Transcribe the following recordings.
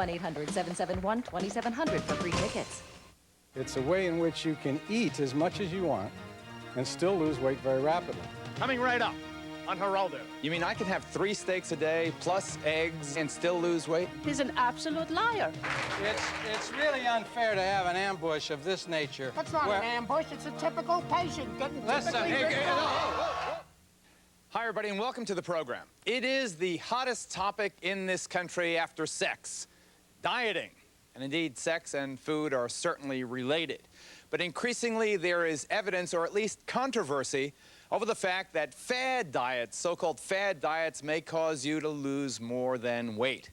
1-800-771-2700 for free tickets. It's a way in which you can eat as much as you want and still lose weight very rapidly. Coming right up on Geraldo. You mean I can have 3 steaks a day plus eggs and still lose weight? He's an absolute liar. It's really unfair to have an ambush of this nature. That's not an ambush. It's a typical patient getting Listen, Hi, everybody, and welcome to the program. It is the hottest topic in this country after sex, dieting. And indeed, sex and food are certainly related. But increasingly, there is evidence, or at least controversy, over the fact that fad diets, so-called fad diets, may cause you to lose more than weight.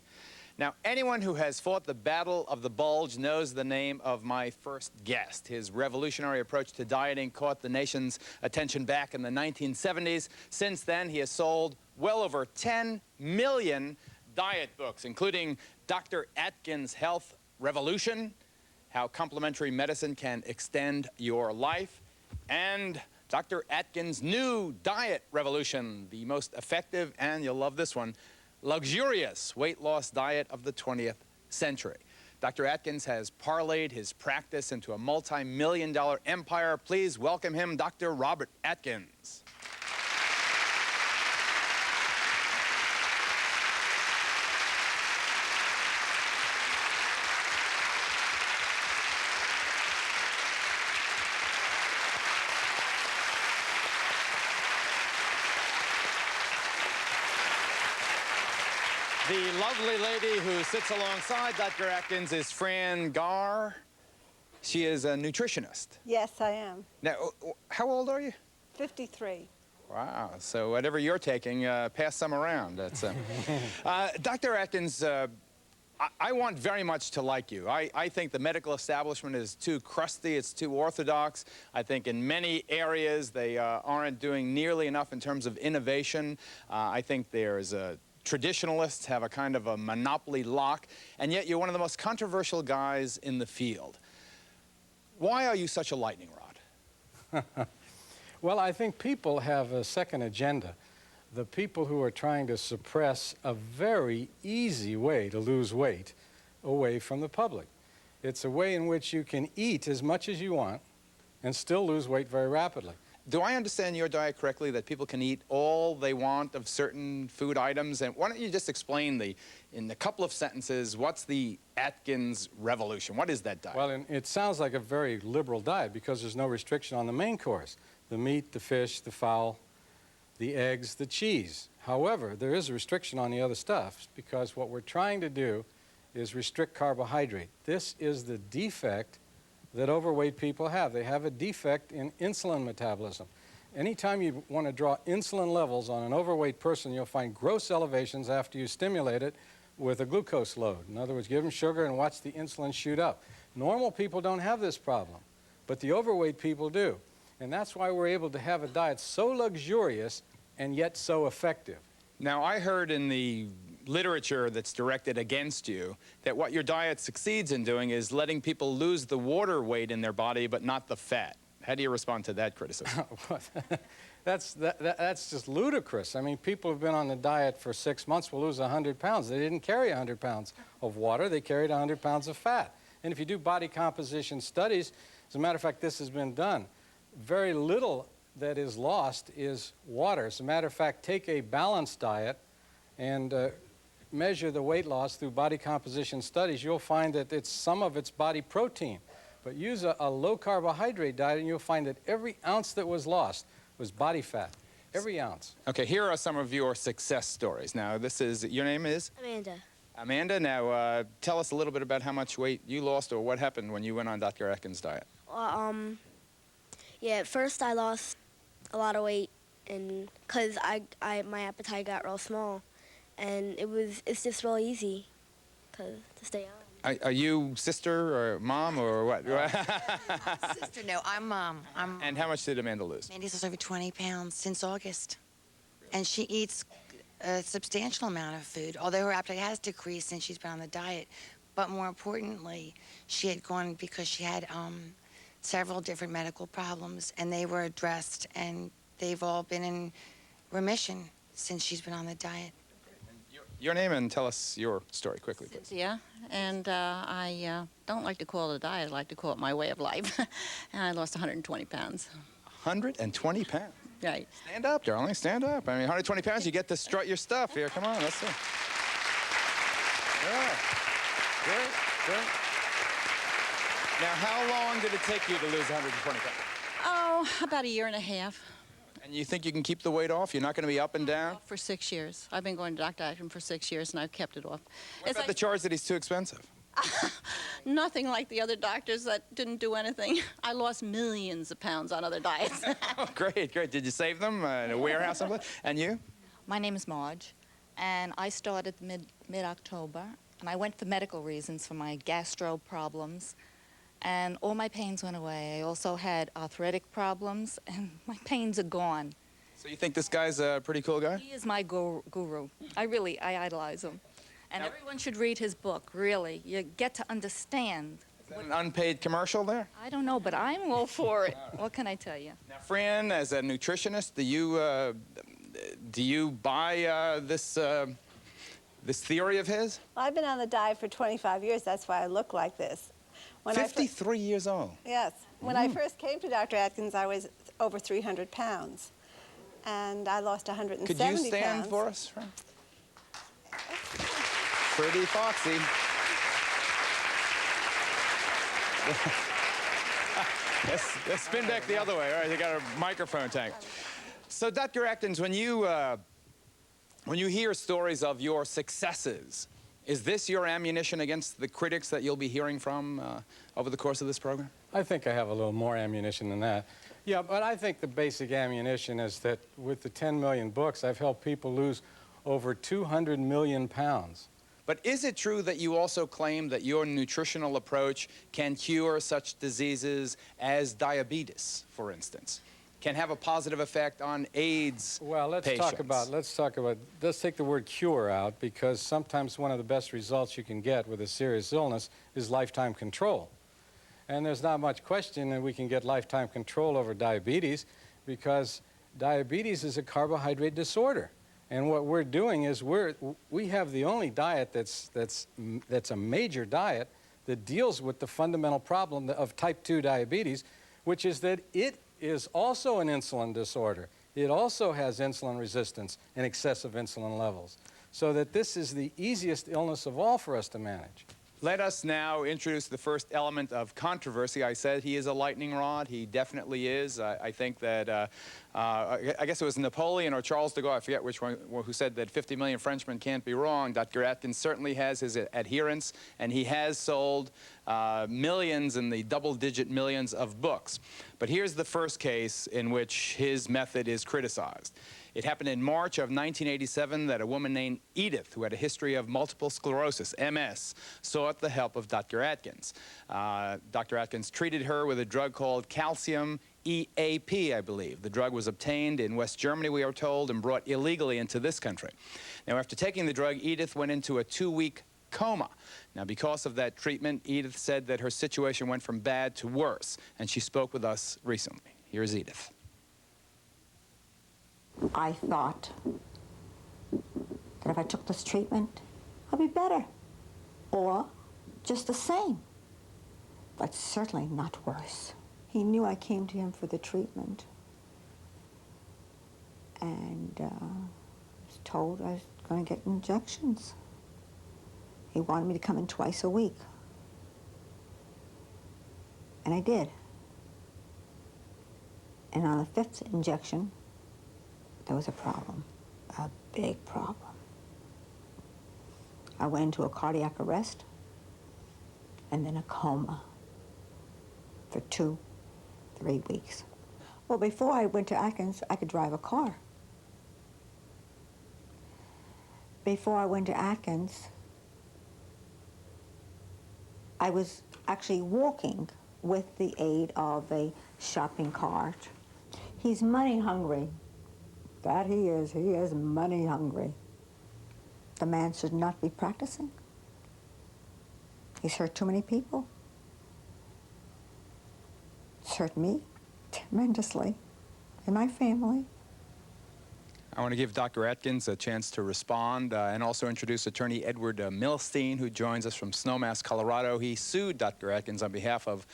Now, anyone who has fought the battle of the bulge knows the name of my first guest. His revolutionary approach to dieting caught the nation's attention back in the 1970s. Since then, he has sold well over 10 million diet books, including Dr. Atkins' Health Revolution, How Complementary Medicine Can Extend Your Life, and Dr. Atkins' New Diet Revolution, the most effective, and you'll love this one, luxurious weight loss diet of the 20th century. Dr. Atkins has parlayed his practice into a multi-million-dollar empire. Please welcome him, Dr. Robert Atkins. The lovely lady who sits alongside Dr. Atkins is Fran Gar. She is a nutritionist. Yes, I am. Now, how old are you? 53. Wow, so whatever you're taking, pass some around. That's, Dr. Atkins, I want very much to like you. I think the medical establishment is too crusty, it's too orthodox. I think in many areas they aren't doing nearly enough in terms of innovation. I think there's traditionalists have a kind of a monopoly lock, and yet you're one of the most controversial guys in the field. Why are you such a lightning rod? Well, I think people have a second agenda. The people who are trying to suppress a very easy way to lose weight away from the public. It's a way in which you can eat as much as you want and still lose weight very rapidly. Do I understand your diet correctly, that people can eat all they want of certain food items? And why don't you just explain, in a couple of sentences, what's the Atkins Revolution? What is that diet? Well, it sounds like a very liberal diet because there's no restriction on the main course. The meat, the fish, the fowl, the eggs, the cheese. However, there is a restriction on the other stuff because what we're trying to do is restrict carbohydrate. This is the defect that overweight people have. They have a defect in insulin metabolism. Anytime you want to draw insulin levels on an overweight person, you'll find gross elevations after you stimulate it with a glucose load. In other words, give them sugar and watch the insulin shoot up. Normal people don't have this problem, but the overweight people do. And that's why we're able to have a diet so luxurious and yet so effective. Now, I heard in the literature that's directed against you that what your diet succeeds in doing is letting people lose the water weight in their body but not the fat. How do you respond to that criticism? That's just ludicrous. I mean, people who've been on the diet for 6 months will lose 100 pounds. They didn't carry 100 pounds of water, they carried 100 pounds of fat. And if you do body composition studies, as a matter of fact, this has been done, very little that is lost is water. As a matter of fact, take a balanced diet and measure the weight loss through body composition studies, you'll find that some of it's body protein. But use a low carbohydrate diet and you'll find that every ounce that was lost was body fat. Every ounce. Okay, here are some of your success stories. Now, your name is? Amanda. Amanda, now tell us a little bit about how much weight you lost or what happened when you went on Dr. Atkins' diet. Well, yeah, at first I lost a lot of weight and because my appetite got real small. And it's just real easy to stay on. Are you sister or mom or what? Sister, no, I'm mom. And how much did Amanda lose? Amanda's lost over 20 pounds since August. And she eats a substantial amount of food, although her appetite has decreased since she's been on the diet. But more importantly, she had gone because she had several different medical problems, and they were addressed, and they've all been in remission since she's been on the diet. Your name and tell us your story quickly, please. Cynthia, and I don't like to call it a diet. I like to call it my way of life. And I lost 120 pounds. 120 pounds. Right. Stand up, darling, stand up. I mean, 120 pounds, you get to strut your stuff here. Come on, let's see. Yeah. Great, great. Now, how long did it take you to lose 120 pounds? Oh, about a year and a half. And you think you can keep the weight off? You're not going to be up and down? For 6 years. I've been going to Dr. Atkins for 6 years, and I've kept it off. What about the charge that he's too expensive? Nothing like the other doctors that didn't do anything. I lost millions of pounds on other diets. Oh, great, great. Did you save them in a warehouse someplace? And you? My name is Marge, and I started mid-October, and I went for medical reasons for my gastro problems, and all my pains went away. I also had arthritic problems, and my pains are gone. So you think this guy's a pretty cool guy? He is my guru. I idolize him. And everyone should read his book, really. You get to understand. Is that an unpaid commercial there? I don't know, but I'm all for it. What can I tell you? Now, Fran, as a nutritionist, do you buy this theory of his? I've been on the diet for 25 years. That's why I look like this. 53 years old. Yes. When I first came to Dr. Atkins, I was over 300 pounds. And I lost 170 Could you stand pounds. for us, Fran? Pretty foxy. Let's spin back the other way. All right, you got a microphone tank. So, Dr. Atkins, when you hear stories of your successes, is this your ammunition against the critics that you'll be hearing from over the course of this program? I think I have a little more ammunition than that. Yeah, but I think the basic ammunition is that with the 10 million books, I've helped people lose over 200 million pounds. But is it true that you also claim that your nutritional approach can cure such diseases as diabetes, for instance? Can have a positive effect on AIDS Well, let's patients? let's take the word cure out, because sometimes one of the best results you can get with a serious illness is lifetime control. And there's not much question that we can get lifetime control over diabetes, because diabetes is a carbohydrate disorder. And what we're doing is we have the only diet that's a major diet that deals with the fundamental problem of type 2 diabetes, which is that it is also an insulin disorder. It also has insulin resistance and excessive insulin levels. So that this is the easiest illness of all for us to manage. Let us now introduce the first element of controversy. I said he is a lightning rod. He definitely is. I think that, I guess it was Napoleon or Charles de Gaulle, I forget which one, who said that 50 million Frenchmen can't be wrong. Dr. Atkins certainly has his adherents, and he has sold millions in the double-digit millions of books. But here's the first case in which his method is criticized. It happened in March of 1987 that a woman named Edith, who had a history of multiple sclerosis, MS, sought the help of Dr. Atkins. Dr. Atkins treated her with a drug called calcium EAP, I believe. The drug was obtained in West Germany, we are told, and brought illegally into this country. Now, after taking the drug, Edith went into a 2-week coma. Now, because of that treatment, Edith said that her situation went from bad to worse, and she spoke with us recently. Here's Edith. I thought that if I took this treatment, I'd be better, or just the same, but certainly not worse. He knew I came to him for the treatment, and was told I was going to get injections. He wanted me to come in twice a week, and I did. And on the 5th injection, there was a problem, a big problem. I went into a cardiac arrest and then a coma for 2-3 weeks. Well, before I went to Atkins, I could drive a car. Before I went to Atkins, I was actually walking with the aid of a shopping cart. He's money hungry. That he is. He is money hungry. The man should not be practicing. He's hurt too many people. It's hurt me tremendously and my family. I want to give Dr. Atkins a chance to respond and also introduce Attorney Edward Milstein, who joins us from Snowmass, Colorado. He sued Dr. Atkins on behalf of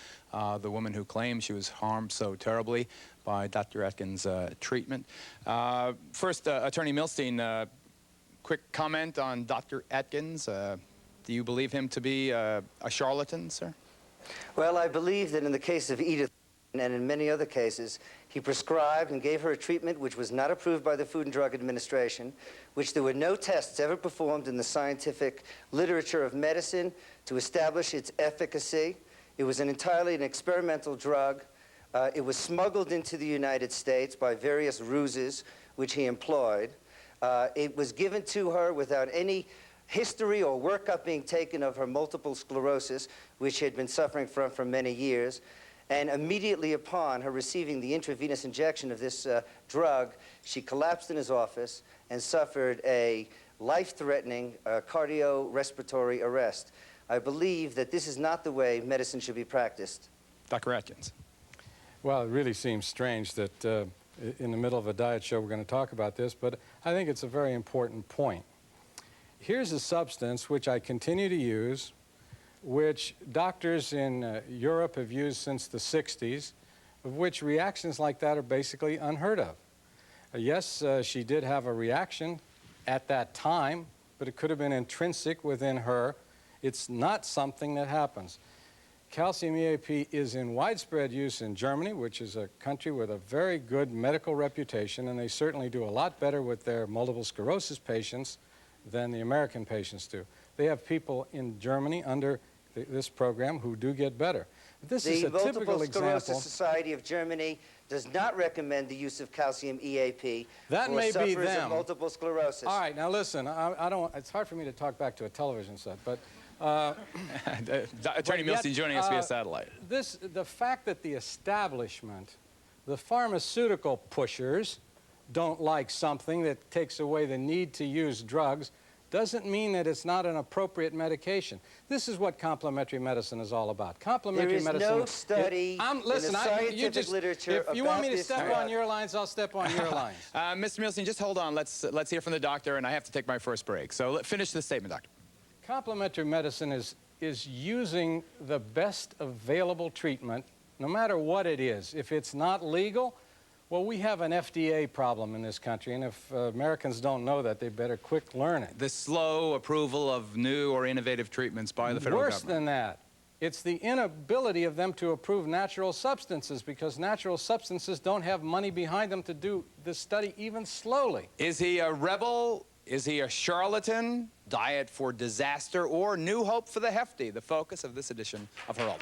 the woman who claimed she was harmed so terribly by Dr. Atkins' treatment. First, Attorney Milstein, quick comment on Dr. Atkins. Do you believe him to be a charlatan, sir? Well, I believe that in the case of Edith and in many other cases, he prescribed and gave her a treatment which was not approved by the Food and Drug Administration, which there were no tests ever performed in the scientific literature of medicine to establish its efficacy. It was entirely an experimental drug. It was smuggled into the United States by various ruses which he employed. It was given to her without any history or workup being taken of her multiple sclerosis, which she had been suffering from for many years. And immediately upon her receiving the intravenous injection of this drug, she collapsed in his office and suffered a life-threatening cardiorespiratory arrest. I believe that this is not the way medicine should be practiced. Dr. Atkins. Well, it really seems strange that in the middle of a diet show we're going to talk about this, but I think it's a very important point. Here's a substance which I continue to use, which doctors in Europe have used since the 60s, of which reactions like that are basically unheard of. Yes, she did have a reaction at that time, but it could have been intrinsic within her. It's not something that happens. Calcium EAP is in widespread use in Germany, which is a country with a very good medical reputation, and they certainly do a lot better with their multiple sclerosis patients than the American patients do. They have people in Germany under this program who do get better. This is a typical example. The Multiple Sclerosis Society of Germany does not recommend the use of calcium EAP that for may sufferers be them. of multiple sclerosis. All right, now listen, I don't. It's hard for me to talk back to a television set, but Attorney Milstein joining us via satellite. The fact that the establishment, the pharmaceutical pushers, don't like something that takes away the need to use drugs doesn't mean that it's not an appropriate medication. This is what complementary medicine is all about. Complementary medicine. There is no study in the scientific literature. If you want me to step on your lines, I'll step on your lines. Mr. Milstein, just hold on. Let's hear from the doctor, and I have to take my first break. So finish the statement, doctor. Complementary medicine is using the best available treatment, no matter what it is. If it's not legal, well, we have an FDA problem in this country, and if Americans don't know that, they better quick learn it. The slow approval of new or innovative treatments by the federal government. Worse than that, it's the inability of them to approve natural substances because natural substances don't have money behind them to do this study even slowly. Is he a rebel? Is he a charlatan? Diet for disaster or new hope for the hefty? The focus of this edition of Geraldo.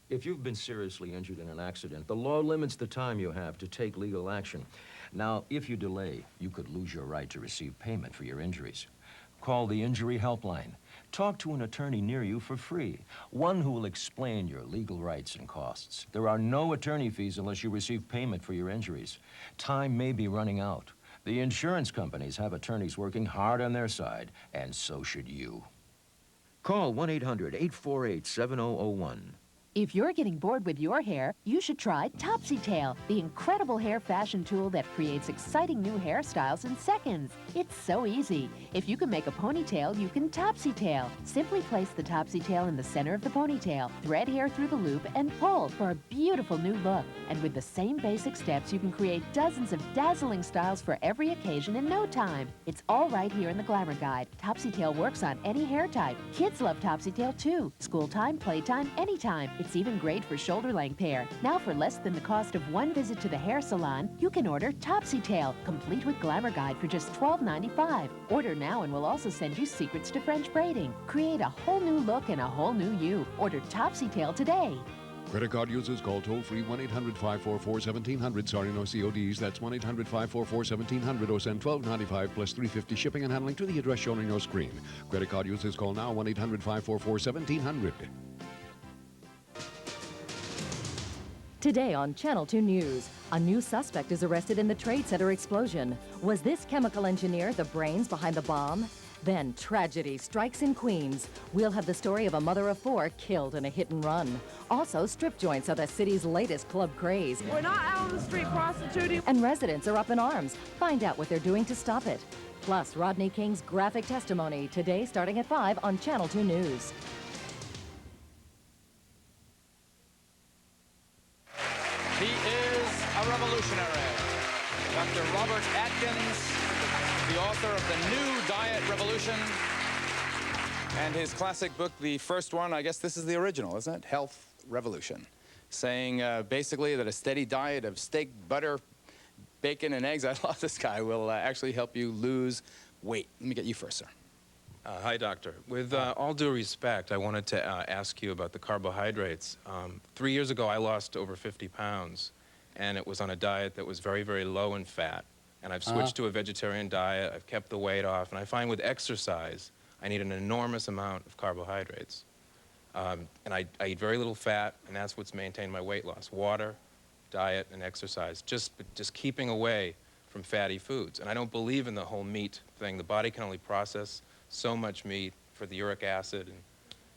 If you've been seriously injured in an accident, the law limits the time you have to take legal action. Now, if you delay, you could lose your right to receive payment for your injuries. Call the Injury Helpline. Talk to an attorney near you for free, one who will explain your legal rights and costs. There are no attorney fees unless you receive payment for your injuries. Time may be running out. The insurance companies have attorneys working hard on their side, and so should you. Call 1-800-848-7001. If you're getting bored with your hair, you should try Topsy Tail, the incredible hair fashion tool that creates exciting new hairstyles in seconds. It's so easy. If you can make a ponytail, you can Topsy Tail. Simply place the Topsy Tail in the center of the ponytail, thread hair through the loop, and pull for a beautiful new look. And with the same basic steps, you can create dozens of dazzling styles for every occasion in no time. It's all right here in the Glamour Guide. Topsy Tail works on any hair type. Kids love Topsy Tail too. School time, playtime, anytime. It's even great for shoulder-length hair. Now, for less than the cost of one visit to the hair salon, you can order Topsy Tail, complete with Glamour Guide for just $12.95. Order now and we'll also send you secrets to French braiding. Create a whole new look and a whole new you. Order Topsy Tail today. Credit card users call toll-free 1-800-544-1700. Sorry, no CODs. That's 1-800-544-1700 or send $12.95 plus $3.50 shipping and handling to the address shown on your screen. Credit card users call now 1-800-544-1700. Today on Channel 2 News, a new suspect is arrested in the Trade Center explosion. Was this chemical engineer the brains behind the bomb? Then tragedy strikes in Queens. We'll have the story of a mother of 4 killed in a hit and run. Also, strip joints are the city's latest club craze. We're not out on the street prostituting. And residents are up in arms. Find out what they're doing to stop it. Plus, Rodney King's graphic testimony today starting at 5 on Channel 2 News. He is a revolutionary. Dr. Robert Atkins, the author of The New Diet Revolution, and his classic book, the first one, I guess this is the original, isn't it? Health Revolution, saying basically that a steady diet of steak, butter, bacon, and eggs, I love this guy, will actually help you lose weight. Let me get you first, sir. Hi, doctor. With all due respect, I wanted to ask you about the carbohydrates. 3 years ago, I lost over 50 pounds, and it was on a diet that was very, very low in fat. And I've switched to a vegetarian diet. I've kept the weight off, and I find with exercise, I need an enormous amount of carbohydrates. And I eat very little fat, and that's what's maintained my weight loss. Water, diet, and exercise. Just keeping away from fatty foods. And I don't believe in the whole meat thing. The body can only process so much meat for the uric acid, and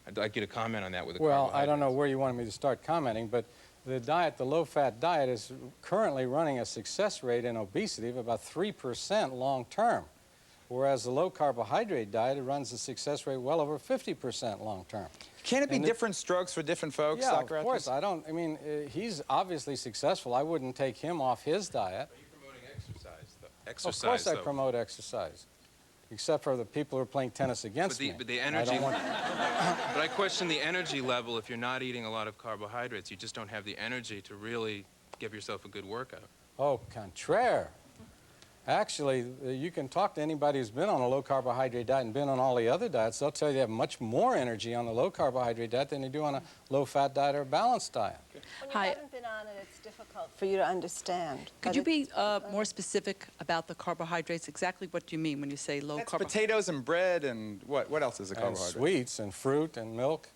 I'd like you to comment on that with the Well, I don't know where you wanted me to start commenting, but the diet, the low-fat diet, is currently running a success rate in obesity of about 3% long-term, whereas the low-carbohydrate diet, it runs a success rate well over 50% long-term. Can it be different strokes for different folks, yeah, Dr. of course. I mean, he's obviously successful. I wouldn't take him off his diet. Are you promoting exercise, though? Of course I promote exercise, except for the people who are playing tennis against me. But the energy, but I question the energy level if you're not eating a lot of carbohydrates. You just don't have the energy to really give yourself a good workout. Oh, contraire. Actually, you can talk to anybody who's been on a low-carbohydrate diet and been on all the other diets. They'll tell you they have much more energy on the low-carbohydrate diet than they do on a low-fat diet or a balanced diet. When you haven't been on it, it's difficult for you to understand. Could you be more specific about the carbohydrates? Exactly what do you mean when you say low carbohydrates? Potatoes and bread and what else is a carbohydrate? And sweets and fruit and milk.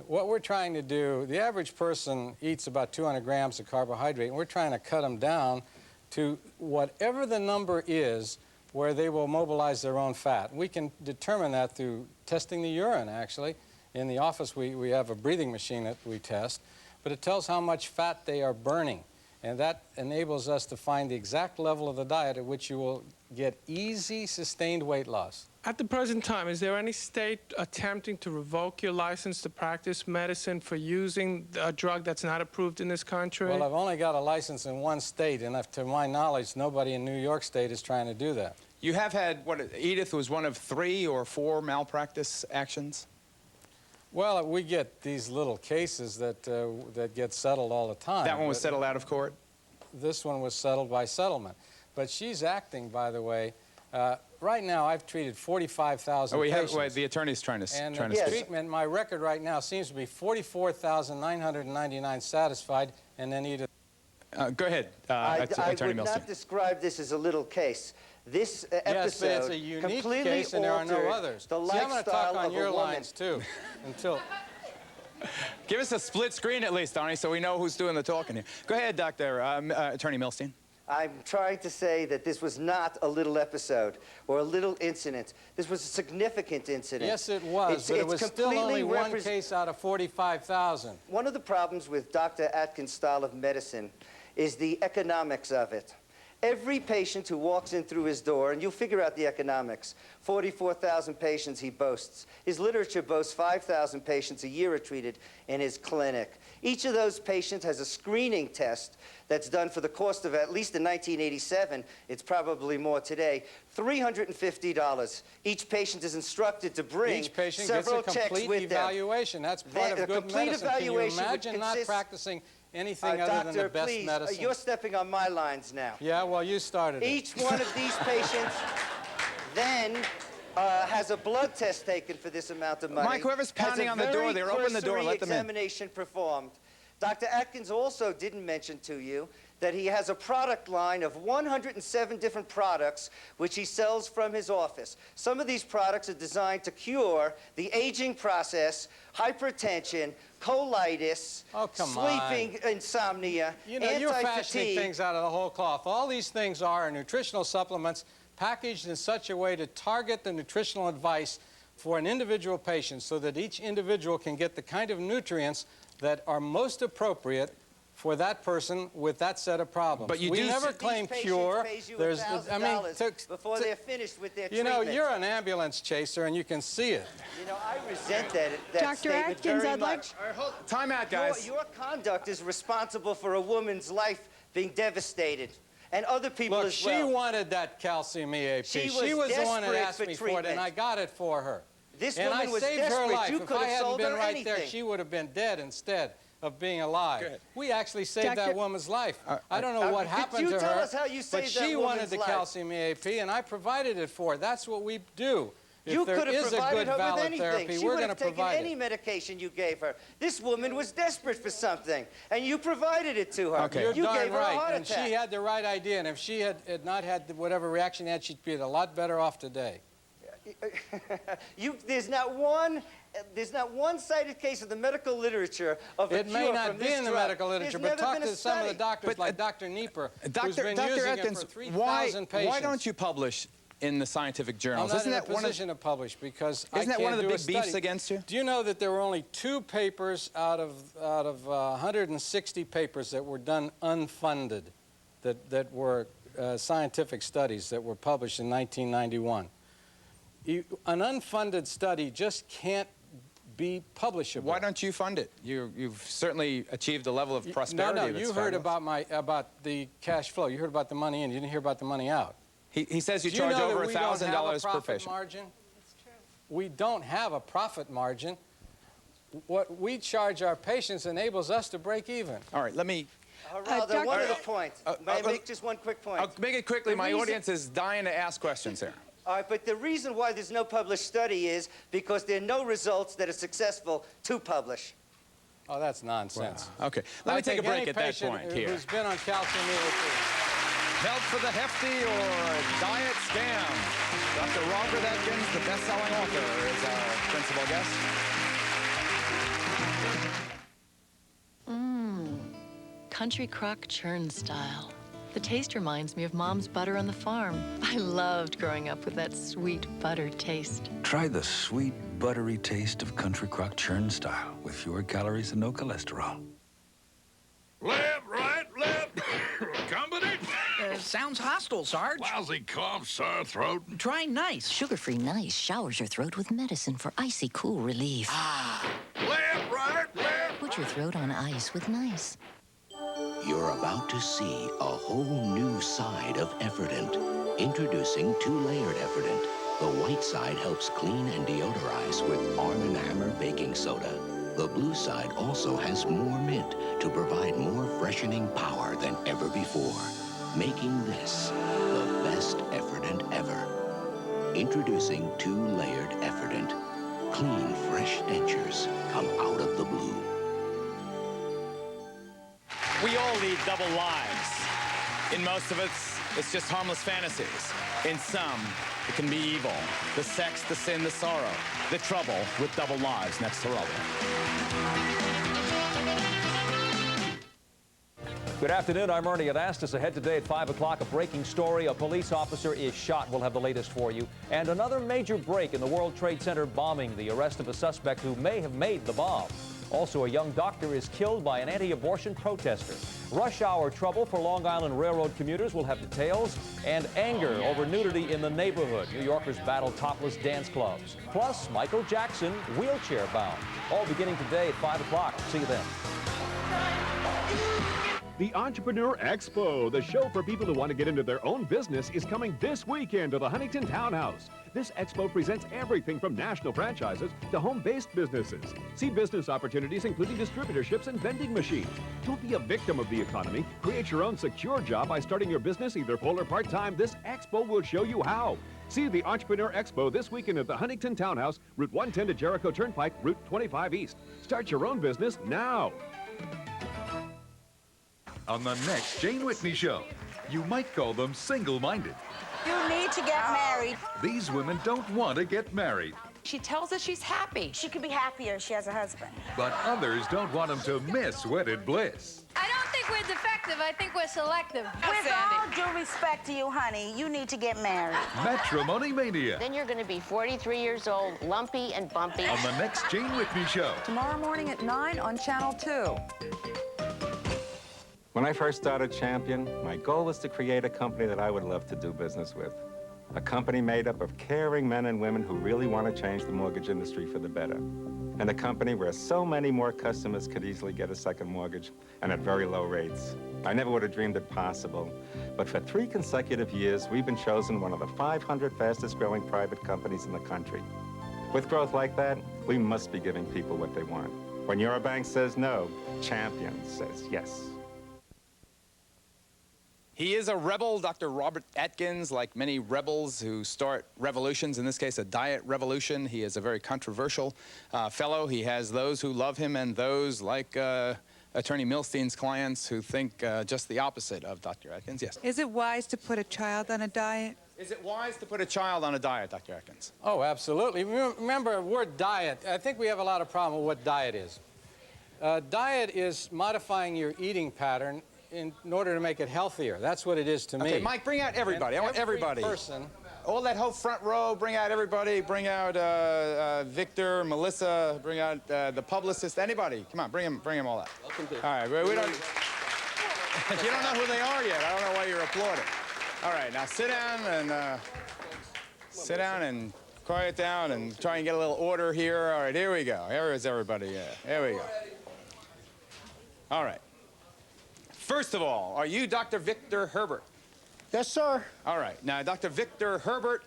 What we're trying to do, the average person eats about 200 grams of carbohydrate, and we're trying to cut them down to whatever the number is where they will mobilize their own fat. We can determine that through testing the urine, actually. In the office, we have a breathing machine that we test, but it tells how much fat they are burning. And that enables us to find the exact level of the diet at which you will get easy, sustained weight loss. At the present time, is there any state attempting to revoke your license to practice medicine for using a drug that's not approved in this country? Well, I've only got a license in one state, and to my knowledge, nobody in New York State is trying to do that. You have had, Edith was one of 3 or 4 malpractice actions? Well, we get these little cases that get settled all the time. That one was settled out of court? This one was settled by settlement. But she's acting, by the way. Right now, I've treated 45,000 patients. Wait, the attorney's trying to And speak. the treatment, my record right now seems to be 44,999 satisfied, and then Edith. Go ahead, I Attorney would Milstein. not describe this as a little case. This episode Yes, but it's a unique completely case, and there are no altered others. the See, I'm going to lifestyle talk on of your a woman. lines, too, until... Give us a split screen at least, Donnie, so we know who's doing the talking here. Go ahead, Attorney Milstein. I'm trying to say that this was not a little episode or a little incident. This was a significant incident. Yes, it was, but it was still only one case out of 45,000. One of the problems with Dr. Atkins' style of medicine is the economics of it. Every patient who walks in through his door, and you'll figure out the economics, 44,000 patients he boasts. His literature boasts 5,000 patients a year are treated in his clinic. Each of those patients has a screening test that's done for the cost of, at least in 1987, it's probably more today, $350. Each patient is instructed to bring Each patient several gets a checks complete with them. evaluation. That's part of good medicine. Can you imagine not practicing anything other than the best please, medicine? You're stepping on my lines now. Yeah, well, you started it. Each one of these patients then has a blood test taken for this amount of money. Mike, whoever's pounding on the door there, open the door, let them in. Examination performed. Dr. Atkins also didn't mention to you that he has a product line of 107 different products which he sells from his office. Some of these products are designed to cure the aging process, hypertension, colitis, sleeping insomnia, You know, you're fashioning things out of the whole cloth. All these things are nutritional supplements packaged in such a way to target the nutritional advice for an individual patient so that each individual can get the kind of nutrients that are most appropriate for that person with that set of problems. But you we do never claim cure. There's, I mean, before they're finished with their treatment. You know, you're an ambulance chaser, and you can see it. You know, I resent that Dr. statement Atkins, very I'd like- much. Time out, guys. Your conduct is responsible for a woman's life being devastated, and other people Look, as well. she wanted that calcium EAP. She was the one that desperate asked for me for it, and treatment. I got it for her. This and woman I was saved her desperate. life. You If could I have hadn't sold been her right there, anything. she would have been dead instead of being alive. Good. We actually saved that woman's life. I don't know what happened to her, Could you tell us how you but saved she that wanted woman's the life? calcium EAP, and I provided it for her. That's what we do. If You there could have is a provided good her with valid anything. therapy, She we're would going to have taken provide any it. medication you gave her. This woman was desperate for something, and you provided it to her. You're You darn gave her a right, heart and attack. she had the right idea, and if she had not had whatever reaction had, she'd be a lot better off today. There's not one cited case in the medical literature of a It may cure not from be this in the drug. medical literature, There's but never talk been a to some of the study. doctors like Dr. Nieper, who's Dr. been Dr. using Atkins, it for 3,000 patients. why don't you publish in the scientific I'm journals? not Isn't in a that one of position to publish because I Isn't that can't one of the do a big beefs study. against you? Do you know that there were only 2 papers out of 160 papers that were done unfunded, that were scientific studies that were published in 1991? An unfunded study just can't be publishable. Why don't you fund it? You've certainly achieved a level of prosperity. No, that's you heard fabulous. about the cash flow. You heard about the money in. You didn't hear about the money out. He says you Do charge know over that we don't have a $1,000 per profit patient. margin? We don't have a profit margin. What we charge our patients enables us to break even. All right, let me... Geraldo, one other point. May I make just one quick point? I'll make it quickly. The My reason- audience is dying to ask questions here. All right, but the reason why there's no published study is because there are no results that are successful to publish. Oh, that's nonsense. Okay, let me take a break at that point here. Who's been on calcium EAP? Health for the hefty or diet scam? Dr. Robert Atkins, the best-selling author, is our principal guest. Country crock churn style. The taste reminds me of Mom's butter on the farm. I loved growing up with that sweet butter taste. Try the sweet, buttery taste of Country Crock churn style with fewer calories and no cholesterol. Left, right, left. Company? Sounds hostile, Sarge. Lousy cough, sore throat. Try Nice. Sugar-free Nice showers your throat with medicine for icy cool relief. Left, right, left. Put your throat on ice with Nice. You're about to see a whole new side of Effordent. Introducing two-layered Effordent. The white side helps clean and deodorize with Arm & Hammer baking soda. The blue side also has more mint to provide more freshening power than ever before, making this the best Effordent ever. Introducing two-layered Effordent. Clean, fresh dentures come out of the blue. We all lead double lives. In most of us, it's just harmless fantasies. In some, it can be evil. The sex, the sin, the sorrow. The trouble with double lives. Next to Geraldo. Good afternoon, I'm Ernie Anastas. Ahead today at 5 o'clock, a breaking story. A police officer is shot. We'll have the latest for you. And another major break in the World Trade Center bombing, the arrest of a suspect who may have made the bomb. Also, a young doctor is killed by an anti-abortion protester. Rush hour trouble for Long Island Railroad commuters. We'll have details. And anger over nudity in the neighborhood. New Yorkers battle topless dance clubs. Plus, Michael Jackson, wheelchair bound. All beginning today at 5 o'clock. See you then. The Entrepreneur Expo, the show for people who want to get into their own business, is coming this weekend to the Huntington Townhouse. This expo presents everything from national franchises to home-based businesses. See business opportunities including distributorships and vending machines. Don't be a victim of the economy. Create your own secure job by starting your business either full or part-time. This expo will show you how. See the Entrepreneur Expo this weekend at the Huntington Townhouse, Route 110 to Jericho Turnpike, Route 25 East. Start your own business now. On the next Jane Whitney Show, you might call them single-minded. You need to get married. These women don't want to get married, She tells us she's happy. She could be happier if she has a husband. but others don't want them to miss wedded bliss. I don't think we're defective. selective. I think we're selective. With all due respect to you, honey, you need to get married. Matrimony Mania Then you're going to be 43 years old, lumpy and bumpy. on the next Jane Whitney Show. Tomorrow morning at 9 on Channel 2. When I first started Champion, my goal was to create a company that I would love to do business with. A company made up of caring men and women who really want to change the mortgage industry for the better. And a company where so many more customers could easily get a second mortgage and at very low rates. I never would have dreamed it possible. But for 3 consecutive years, we've been chosen one of the 500 fastest growing private companies in the country. With growth like that, we must be giving people what they want. When your bank says no, Champion says yes. He is a rebel, Dr. Robert Atkins, like many rebels who start revolutions, in this case a diet revolution. He is a very controversial fellow. He has those who love him and those, like Attorney Milstein's clients, who think just the opposite of Dr. Atkins. Yes. Is it wise to put a child on a diet? Is it wise to put a child on a diet, Dr. Atkins? Oh, absolutely. Remember, the word diet, I think we have a lot of problem with what diet is. Diet is modifying your eating pattern in order to make it healthier. That's what it is to me. Okay, Mike, bring out everybody. I want everybody. Person. All that whole front row, bring out everybody. Bring out Victor, Melissa, bring out the publicist, anybody. Come on, bring them all out. All right, we don't... You don't know who they are yet. I don't know why you're applauding. All right, now sit down and quiet down and try and get a little order here. All right, here we go. Here is everybody. Yeah, here we go. All right. First of all, are you Dr. Victor Herbert? Yes, sir. All right. Now, Dr. Victor Herbert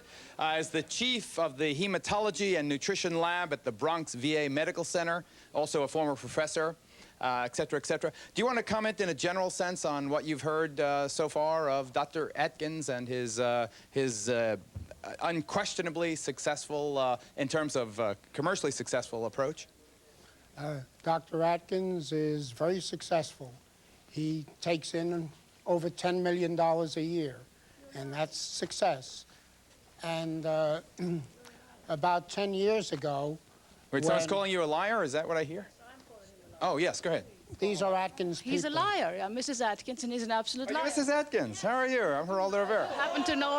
is the chief of the Hematology and Nutrition Lab at the Bronx VA Medical Center, also a former professor, et cetera, et cetera. Do you want to comment in a general sense on what you've heard so far of Dr. Atkins and his unquestionably successful, in terms of commercially successful approach? Dr. Atkins is very successful. He takes in over $10 million a year, and that's success. And about 10 years ago... Wait, someone's calling you a liar? Is that what I hear? Oh, yes, go ahead. These are Atkins people. He's a liar. Mrs. Atkins, and he's an absolute liar. Mrs. Atkins, how are you? I'm Geraldo Rivera. Happen to know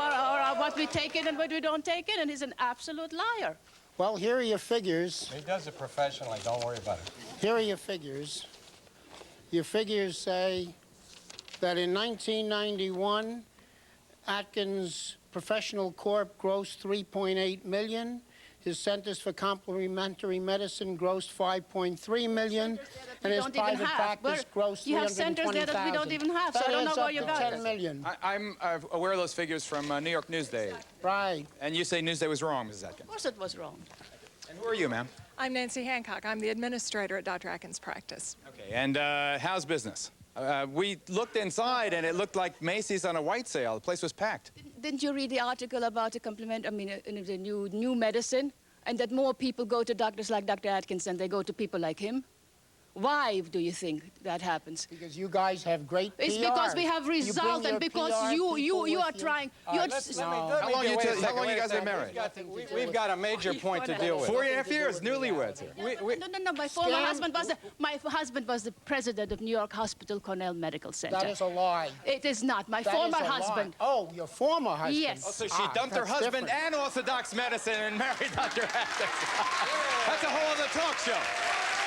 what we take in and what we don't take in, and he's an absolute liar. Well, here are your figures. He does it professionally. Don't worry about it. Here are your figures. Your figures say that in 1991, Atkins Professional Corp grossed $3.8 million. His Centers for Complementary Medicine grossed $5.3 million, and his private practice grossed $320,000. You have centers there that we don't even have, so I don't know where you got $10 million. I'm aware of those figures from New York Newsday. Right. And you say Newsday was wrong, Mrs. Atkins. Of course it was wrong. And who are you, ma'am? I'm Nancy Hancock. I'm the administrator at Dr. Atkins' practice. Okay, and how's business? We looked inside, and it looked like Macy's on a white sale. The place was packed. Didn't you read the article about the new medicine, and that more people go to doctors like Dr. Atkins than they go to people like him? Why do you think that happens? Because you guys have great PR. It's because we have results, and because you are trying. How long you guys been married? We've got a major point to deal with. 4.5 years, newlyweds here. No. My former husband was the president of New York Hospital Cornell Medical Center. That is a lie. It is not. My former husband. Oh, your former husband. Yes. Oh, so she dumped her husband and Orthodox medicine and married Dr. Atkins. That's a whole other talk show.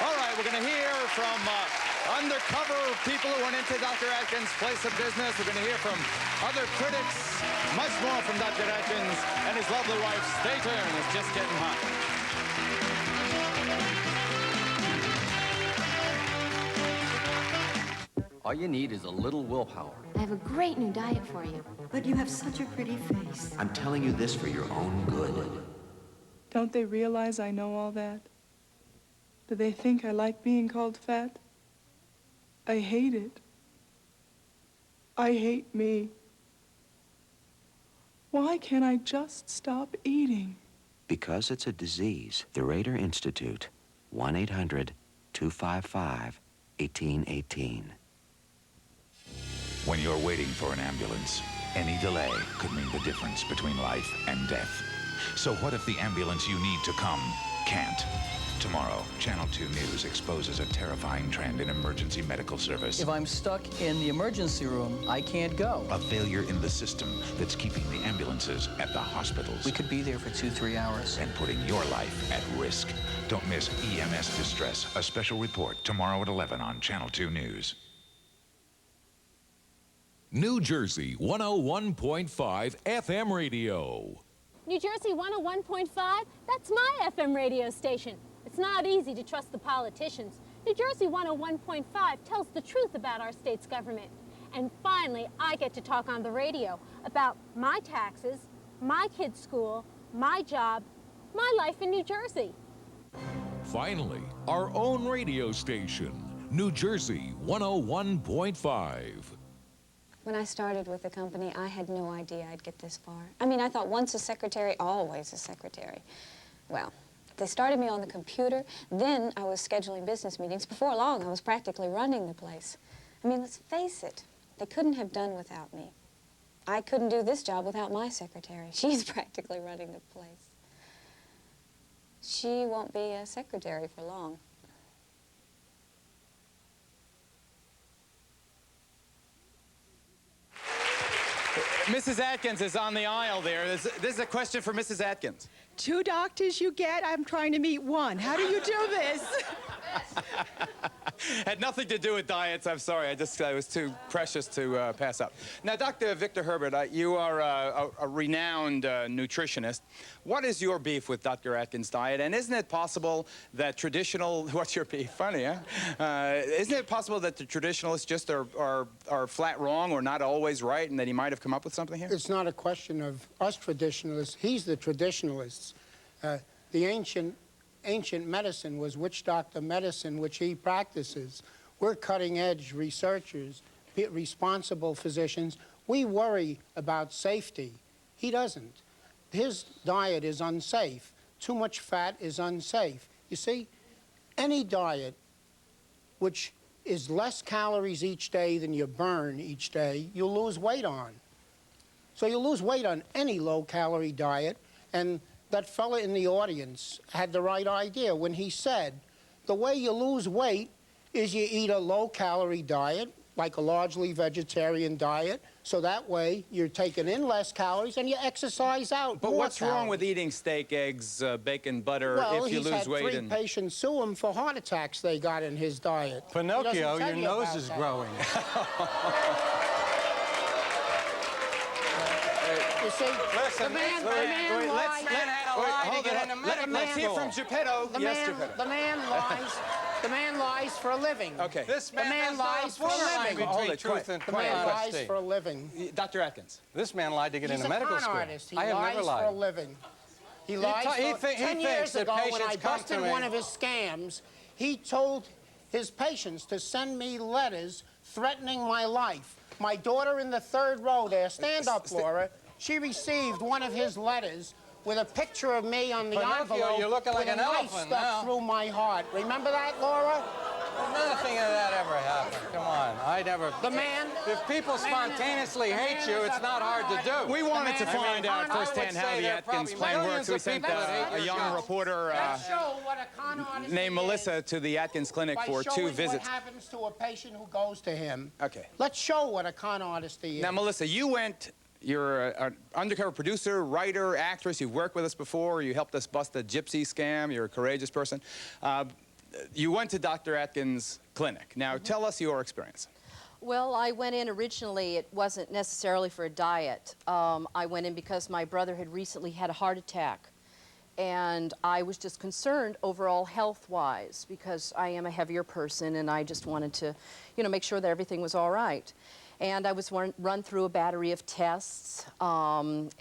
All right, we're going to hear from undercover people who went into Dr. Atkins' place of business. We're going to hear from other critics, much more from Dr. Atkins and his lovely wife. Stay tuned. It's just getting hot. All you need is a little willpower. I have a great new diet for you. But you have such a pretty face. I'm telling you this for your own good. Don't they realize I know all that? Do they think I like being called fat? I hate it. I hate me. Why can't I just stop eating? Because it's a disease. The Rader Institute. 1-800-255-1818. When you're waiting for an ambulance, any delay could mean the difference between life and death. So what if the ambulance you need to come can't. Tomorrow, Channel 2 News exposes a terrifying trend in emergency medical service. If I'm stuck in the emergency room, I can't go. A failure in the system that's keeping the ambulances at the hospitals. We could be there for 2-3 hours. And putting your life at risk. Don't miss EMS Distress, a special report tomorrow at 11 on Channel 2 News. New Jersey 101.5 FM radio. New Jersey 101.5, that's my FM radio station. It's not easy to trust the politicians. New Jersey 101.5 tells the truth about our state's government. And finally, I get to talk on the radio about my taxes, my kids' school, my job, my life in New Jersey. Finally, our own radio station, New Jersey 101.5. When I started with the company, I had no idea I'd get this far. I mean, I thought once a secretary, always a secretary. Well, they started me on the computer. Then I was scheduling business meetings. Before long, I was practically running the place. I mean, let's face it, they couldn't have done without me. I couldn't do this job without my secretary. She's practically running the place. She won't be a secretary for long. Mrs. Atkins is on the aisle there. This is a question for Mrs. Atkins. 2 doctors you get? I'm trying to meet one. How do you do this? Had nothing to do with diets. I'm sorry. I was too precious to pass up. Now, Dr. Victor Herbert, you are a renowned nutritionist. What is your beef with Dr. Atkins' diet? And isn't it possible that traditional... What's your beef? Funny, huh? Isn't it possible that the traditionalists just are flat wrong or not always right and that he might have come up with something here? It's not a question of us traditionalists. He's the traditionalists. The ancient medicine was witch doctor medicine, which he practices. We're cutting-edge researchers, responsible physicians. We worry about safety. He doesn't. His diet is unsafe. Too much fat is unsafe. You see, any diet which is less calories each day than you burn each day, you'll lose weight on. So you lose weight on any low-calorie diet, and that fella in the audience had the right idea when he said, the way you lose weight is you eat a low-calorie diet, like a largely vegetarian diet, so that way you're taking in less calories and you exercise out But more what's wrong calories. with eating steak, eggs, bacon, butter Well, if you lose weight? he's had 3 patients sue him for heart attacks they got in his diet. Pinocchio, your nose is growing. You see, Listen, the man lies. Let's hear from Geppetto. Yes, Geppetto. The man lies for a living. Okay. This The man lies for a living. between truth and The man lies honesty. for a living. Dr. Atkins. This man lied to get He's into a medical con school. artist. He I have lies never for a lied. living. He lies he for... he 10 thinks years that ago, when patients I come busted to me. one of his scams, he told his patients to send me letters threatening my life. My daughter in the 3rd row there, stand up, Laura, she received one of his letters with a picture of me on the Pinocchio, envelope you're looking like with an a knife elephant stuck now. through my heart. Remember that, Laura? Nothing of that ever happened. Come on, I never... The man... If people spontaneously hate you, it's not hard to do. We wanted to find out firsthand how the Atkins plan works. We sent a young reporter Let's show what a con artist named he Melissa is to the Atkins clinic by for 2 showing visits. what happens to a patient who goes to him. Okay. Let's show what a con artist he is. Now, Melissa, you're an undercover producer, writer, actress. You've worked with us before. You helped us bust a gypsy scam. You're a courageous person. You went to Dr. Atkins' clinic. Now, tell us your experience. Well, I went in originally, it wasn't necessarily for a diet. I went in because my brother had recently had a heart attack. And I was just concerned overall health-wise because I am a heavier person and I just wanted to, make sure that everything was all right. And I was run through a battery of tests and,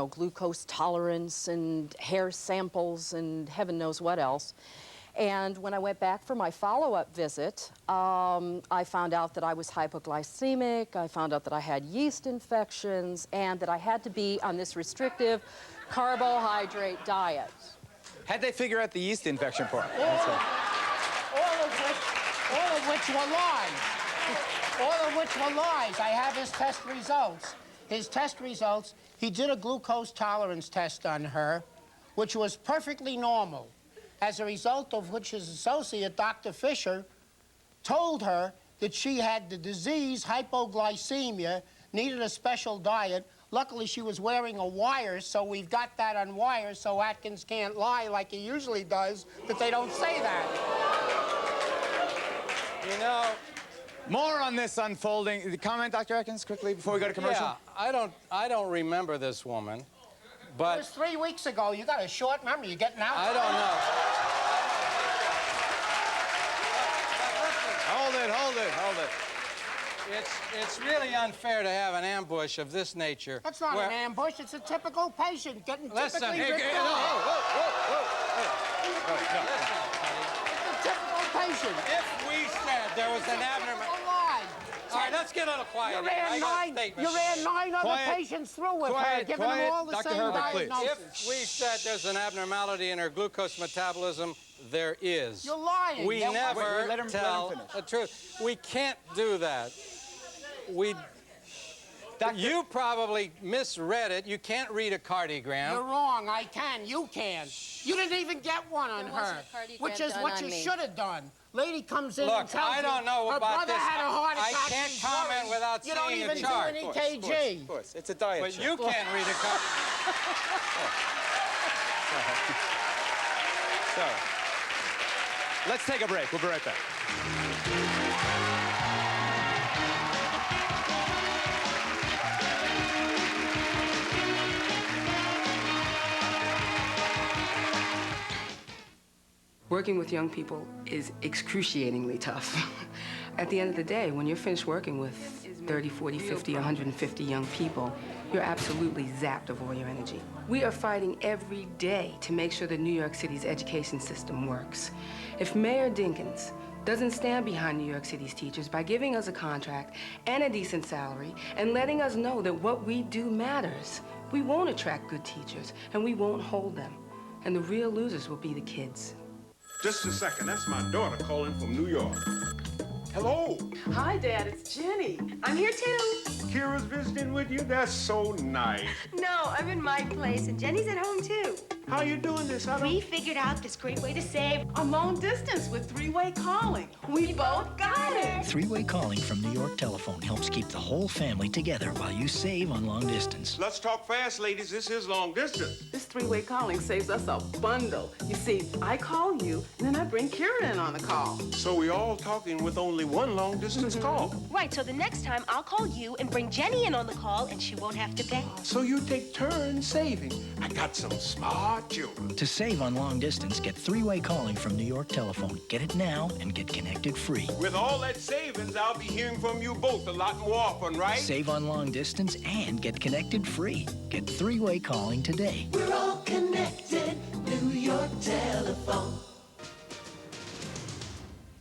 glucose tolerance and hair samples and heaven knows what else. And when I went back for my follow-up visit, I found out that I was hypoglycemic, I found out that I had yeast infections, and that I had to be on this restrictive carbohydrate diet. How'd they figure out the yeast infection part? All of which were lies. All of which were lies. I have his test results. His test results, he did a glucose tolerance test on her, which was perfectly normal. as a result of which his associate, Dr. Fisher, told her that she had the disease hypoglycemia, needed a special diet. Luckily, she was wearing a wire, so we've got that on wire so Atkins can't lie like he usually does, that they don't say that. You know, more on this unfolding. The comment, Dr. Atkins, quickly before we go to commercial? Yeah, I don't remember this woman, but... It was 3 weeks ago. You got a short memory. You're getting out. I don't know. Hold it. It's really unfair to have an ambush of this nature. That's not an ambush. It's a typical patient getting typically ripped Listen, It's a typical patient. If we said there was an abnormal... All right, let's get a little quiet. You ran 9 other patients through with her, giving them all the same diagnosis. If we said there's an abnormality in her glucose metabolism, there is. You're lying. We never tell the truth. We can't do that. You probably misread it. You can't read a cardiogram. You're wrong. I can. You can. You didn't even get one on her, which is what you should have done. Lady comes in and tells I don't know her about brother this. had a heart attack. I can't comment without seeing seeing the chart. You don't even do an EKG. Of course. It's a diet But chart. you can't read a card. So, let's take a break. We'll be right back. Working with young people is excruciatingly tough. At the end of the day, when you're finished working with 30, 40, 50, 150 young people, you're absolutely zapped of all your energy. We are fighting every day to make sure that New York City's education system works. If Mayor Dinkins doesn't stand behind New York City's teachers by giving us a contract and a decent salary and letting us know that what we do matters, we won't attract good teachers and we won't hold them. And the real losers will be the kids. Just a second, that's my daughter calling from New York. Hello. Hi, Dad, it's Jenny. I'm here too. Kira's visiting with you? That's so nice. No, I'm in my place, and Jenny's at home too. How you doing this? We figured out this great way to save on long distance with three-way calling. We both got it. Three-way calling from New York Telephone helps keep the whole family together while you save on long distance. Let's talk fast, ladies. This is long distance. This three-way calling saves us a bundle. You see, I call you, and then I bring Kira in on the call. So we all talking with only one long distance call. Right, so the next time I'll call you and bring Jenny in on the call, and she won't have to pay. So you take turns saving. I got some smart children. To save on long distance, get three-way calling from New York Telephone. Get it now and get connected free. With all that savings, I'll be hearing from you both a lot more often, right? Save on long distance and get connected free. Get three-way calling today. We're all connected, New York Telephone.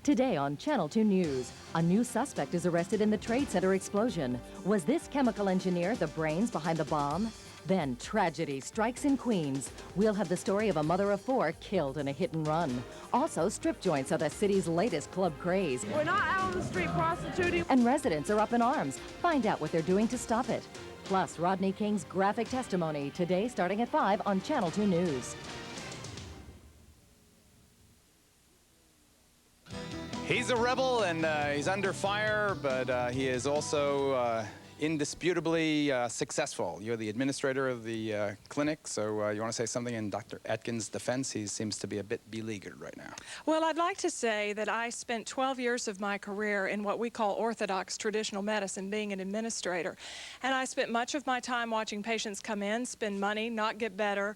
Today on Channel 2 News, a new suspect is arrested in the Trade Center explosion. Was this chemical engineer the brains behind the bomb? Then tragedy strikes in Queens. We'll have the story of a mother of 4 killed in a hit and run. Also, strip joints are the city's latest club craze. We're not out on the street prostituting. And residents are up in arms. Find out what they're doing to stop it. Plus, Rodney King's graphic testimony today starting at 5 on Channel 2 News. He's a rebel, and he's under fire, but he is also indisputably successful. You're the administrator of the clinic, so you want to say something in Dr. Atkins' defense? He seems to be a bit beleaguered right now. Well, I'd like to say that I spent 12 years of my career in what we call orthodox traditional medicine, being an administrator. And I spent much of my time watching patients come in, spend money, not get better,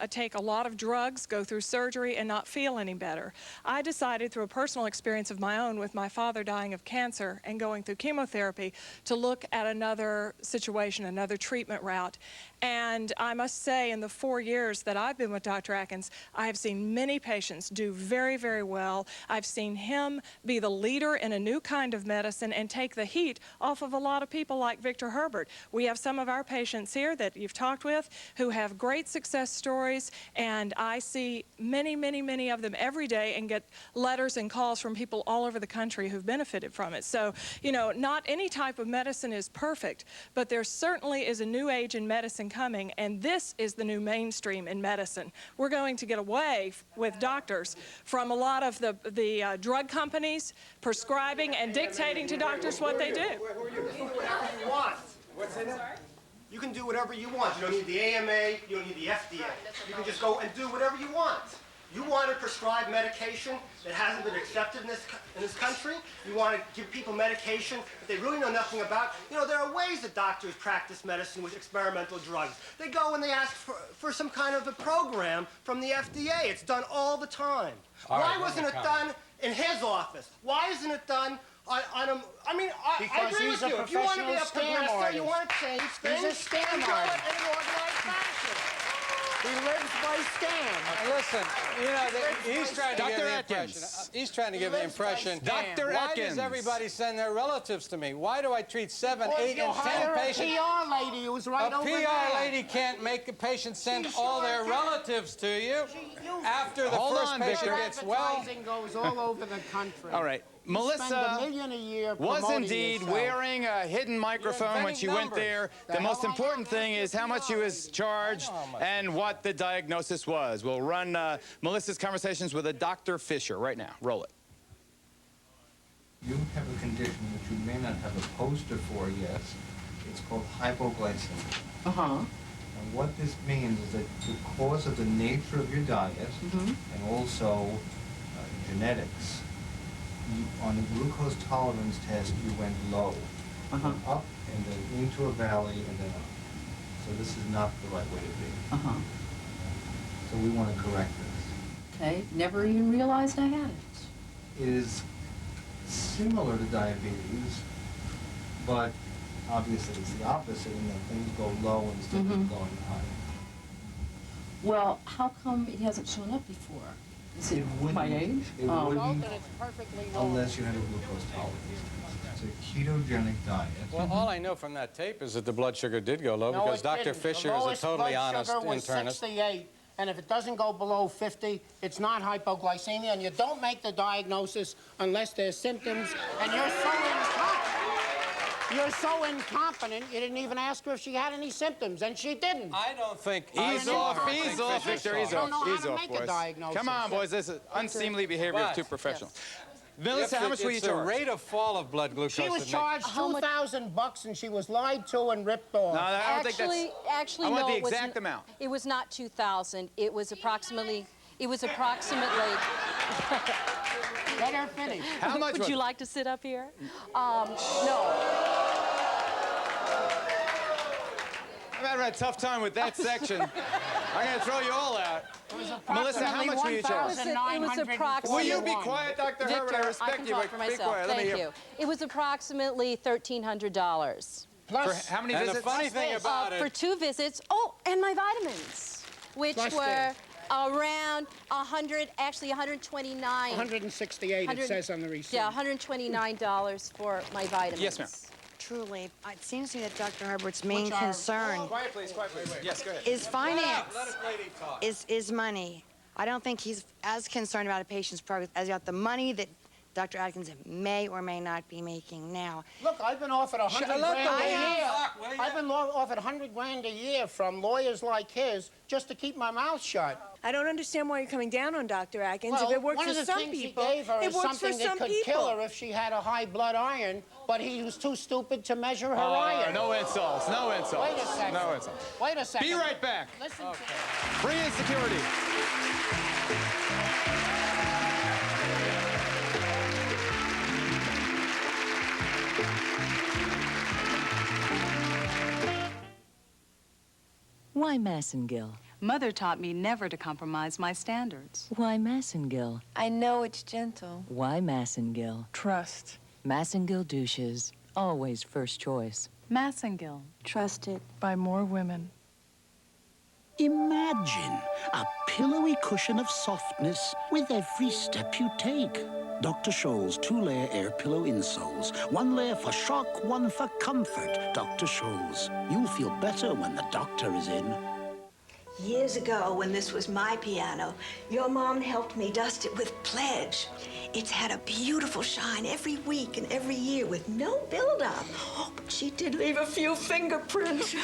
take a lot of drugs, go through surgery, and not feel any better. I decided through a personal experience of my own with my father dying of cancer and going through chemotherapy to look at another situation, another treatment route. And I must say, in the 4 years that I've been with Dr. Atkins, I have seen many patients do very, very well. I've seen him be the leader in a new kind of medicine and take the heat off of a lot of people like Victor Herbert. We have some of our patients here that you've talked with who have great success stories, and I see many, many, many of them every day and get letters and calls from people all over the country who've benefited from it. So, you know, not any type of medicine is is perfect, but there certainly is a new age in medicine coming, and this is the new mainstream in medicine. We're going to get away with doctors from a lot of the drug companies prescribing and dictating to doctors what they do. Who are you? You can do whatever you want. What's that? You can do whatever you want. You don't need the AMA, you don't need the FDA. You can just go and do whatever you want. You want to prescribe medication that hasn't been accepted in this country? You want to give people medication that they really know nothing about? You know, there are ways that doctors practice medicine with experimental drugs. They go and they ask for some kind of a program from the FDA. It's done all the time. Why wasn't it done in his office? Why isn't it done on a... I mean, I agree with you. If you want to be a progressive, you want to change things, he's a scam you do it artist. in an organized fashion. He lives by scam. Listen, you know, he's trying to give Dr. the Atkins. impression. He's trying to give the impression. Dr. Why Atkins. does everybody send their relatives to me? Why do I treat 7, 8, and 10 patients? A PR lady who's right over there. A PR lady can't make a patient send all their relatives to you after the first patient gets well. Advertising goes all over the country. All right. You Melissa spend $1 million a year was promoting indeed yourself. wearing a hidden microphone when she went there. The most important thing is how much she was charged and what the diagnosis was. We'll run Melissa's conversations with a Dr. Fisher right now. Roll it. You have a condition which you may not have a poster for yet. It's called hypoglycemia. And what this means is that because of the nature of your diet and also genetics, on the glucose tolerance test, you went low. Went up and then into a valley and then up. So this is not the right way to be. So we want to correct this. Okay, never even realized I had it. It is similar to diabetes, but obviously it's the opposite, and then things go low instead of going high. Well, how come it hasn't shown up before? Is it my age? It wouldn't unless you had a glucose tolerance. It's a ketogenic diet. Well, all I know from that tape is that the blood sugar did go low because Dr. Fisher is a totally honest The lowest blood sugar was internist. 68, and if it doesn't go below 50, it's not hypoglycemia, and you don't make the diagnosis unless there's symptoms, and you're so incompetent. You're so incompetent, you didn't even ask her if she had any symptoms, and she didn't. I don't think... Ease off, Victor, ease off, ease off, boys. Come on, boys, this is unseemly behavior of two professionals. Melissa, how much were you It's the charged? rate of fall of blood glucose. She was charged $2,000, and she was lied to and ripped off. No, I don't think that's... Actually, I want no, the it was exact amount. It was not 2,000. It was approximately... Let her finish. How much Would was you it? like to sit up here? No. I'm having a tough time with that section. I'm going to throw you all out. Melissa, how much were you charged? It was approximately... Will you be quiet, Dr. Herbert? I respect you, but be quiet. Let me Thank hear. you. It was approximately $1,300. Plus, for how many visits? And the funny thing about it... For 2 visits. Oh, and my vitamins, which were around 100, actually 129. 168, it says on the receipt. Yeah, $129 for my vitamins. Yes, ma'am. Truly, it seems to me that Dr. Herbert's main concern Quiet, please, quiet, please. Yes, go ahead. is finance, Let a lady talk. is money. I don't think he's as concerned about a patient's progress as about the money that Dr. Atkins may or may not be making now. Look, I've been offered $100 grand a year. I've been offered $100 grand a year from lawyers like his just to keep my mouth shut. I don't understand why you're coming down on Dr. Atkins. Well, If it works one for of the some things people, he gave her it is works for something that some could people. kill her if she had a high blood iron, but he was too stupid to measure her iron. No insults, no insults. Wait a second. No insults. Wait a second. Be right back. Listen Free and security. Why Massengill? Mother taught me never to compromise my standards. Why Massengill? I know it's gentle. Why Massengill? Trust. Massengill douches, always first choice. Massengill. Trusted by more women. Imagine a pillowy cushion of softness with every step you take. Dr. Scholl's 2-layer air pillow insoles. 1 layer for shock, 1 for comfort. Dr. Scholl's. You'll feel better when the doctor is in. Years ago, when this was my piano, your mom helped me dust it with Pledge. It's had a beautiful shine every week and every year with no buildup. Oh, but she did leave a few fingerprints.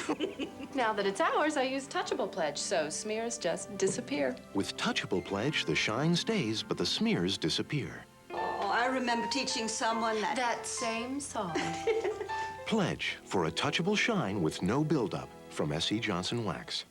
Now that it's ours, I use Touchable Pledge, so smears just disappear. With Touchable Pledge, the shine stays, but the smears disappear. Oh, I remember teaching someone that... That same song. Pledge for a touchable shine with no buildup from S.E. Johnson Wax.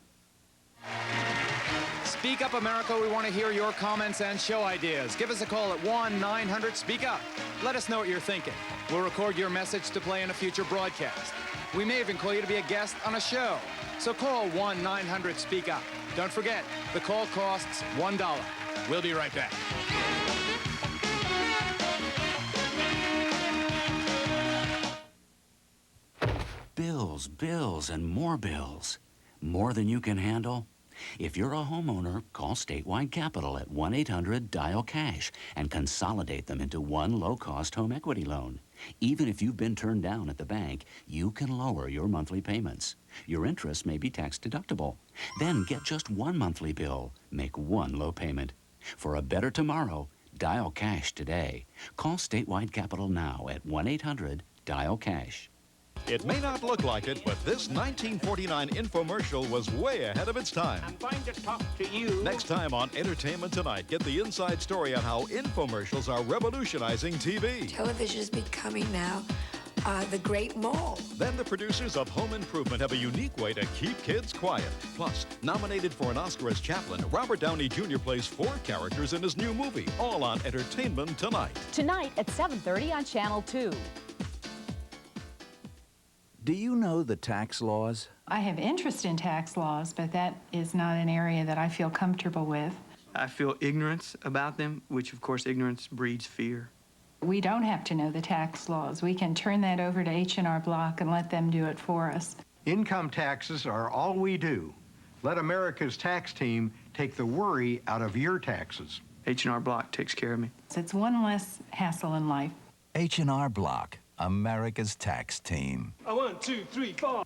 Speak Up America, we want to hear your comments and show ideas. Give us a call at 1-900-SPEAK-UP. Let us know what you're thinking. We'll record your message to play in a future broadcast. We may even call you to be a guest on a show. So call 1-900-SPEAK-UP. Don't forget, the call costs $1. We'll be right back. Bills, bills, and more bills. More than you can handle? If you're a homeowner, call Statewide Capital at 1-800-DIAL-CASH and consolidate them into one low-cost home equity loan. Even if you've been turned down at the bank, you can lower your monthly payments. Your interest may be tax-deductible. Then get just one monthly bill. Make one low payment. For a better tomorrow, dial CASH today. Call Statewide Capital now at 1-800-DIAL-CASH. It may not look like it, but this 1949 infomercial was way ahead of its time. I'm going to talk to you. Next time on Entertainment Tonight, get the inside story on how infomercials are revolutionizing TV. Television is becoming now the great mall. Then the producers of Home Improvement have a unique way to keep kids quiet. Plus, nominated for an Oscar as Chaplin, Robert Downey Jr. plays 4 characters in his new movie, all on Entertainment Tonight. Tonight at 7:30 on Channel 2. Do you know the tax laws? I have interest in tax laws, but that is not an area that I feel comfortable with. I feel ignorance about them, which of course ignorance breeds fear. We don't have to know the tax laws. We can turn that over to H&R Block and let them do it for us. Income taxes are all we do. Let America's tax team take the worry out of your taxes. H&R Block takes care of me. It's one less hassle in life. H&R Block, America's tax team. 1, 2, 3, 4.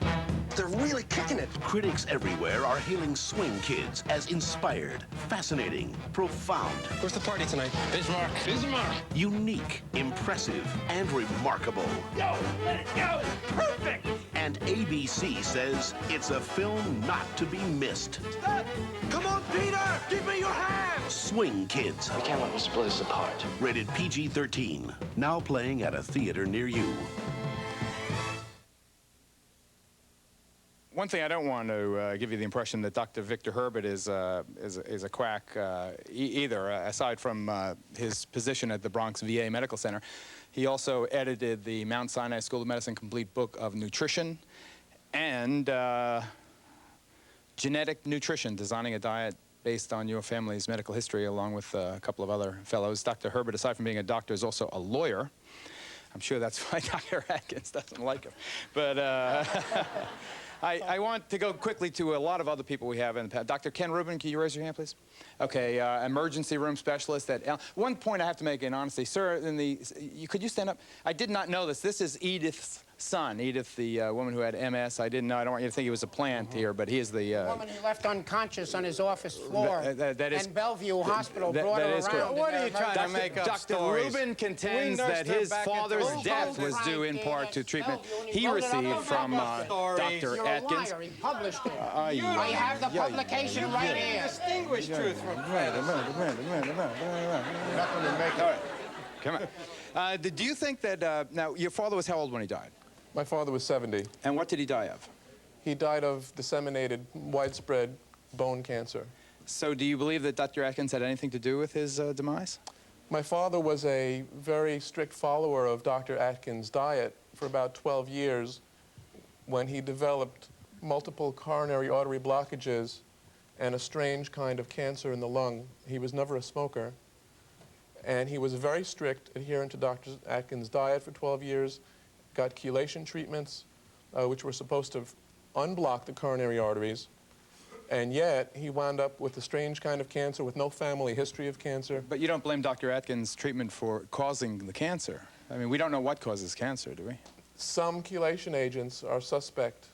They're really kicking it. Critics everywhere are hailing Swing Kids as inspired, fascinating, profound. Where's the party tonight? Bismarck. Bismarck. Unique, impressive, and remarkable. Go! Let it go! Perfect! And ABC says it's a film not to be missed. Stop! Come on, Peter! Give me your hand! Swing Kids. We can't let them split us apart. Rated PG-13. Now playing at a theater near you. One thing I don't want to give you the impression that Dr. Victor Herbert is a quack either, aside from his position at the Bronx VA Medical Center. He also edited the Mount Sinai School of Medicine Complete Book of Nutrition and Genetic Nutrition, Designing a Diet Based on Your Family's Medical History, along with a couple of other fellows. Dr. Herbert, aside from being a doctor, is also a lawyer. I'm sure that's why Dr. Atkins doesn't like him. But I want to go quickly to a lot of other people we have in the past. Dr. Ken Rubin, can you raise your hand, please? Okay, emergency room specialist at one point I have to make in honesty. Sir, could you stand up? I did not know this. This is Edith's son. Edith, the woman who had MS. I didn't know. I don't want you to think he was a plant here, but he is the... woman he left unconscious on his office floor. That is... And Bellevue Hospital brought her around. Correct. What are you trying to make up Dr. stories? Rubin contends that his father's death was due in part to treatment he received from Dr. Atkins. He published it. I have the publication right here. Distinguish truth from... Come on. Do you think that... now, your father was how old when he died? My father was 70. And what did he die of? He died of disseminated, widespread bone cancer. So do you believe that Dr. Atkins had anything to do with his demise? My father was a very strict follower of Dr. Atkins' diet for about 12 years when he developed multiple coronary artery blockages and a strange kind of cancer in the lung. He was never a smoker. And he was a very strict adherent to Dr. Atkins' diet for 12 years, got chelation treatments, which were supposed to unblock the coronary arteries, and yet he wound up with a strange kind of cancer with no family history of cancer. But you don't blame Dr. Atkins' treatment for causing the cancer. I mean, we don't know what causes cancer, do we? Some chelation agents are suspect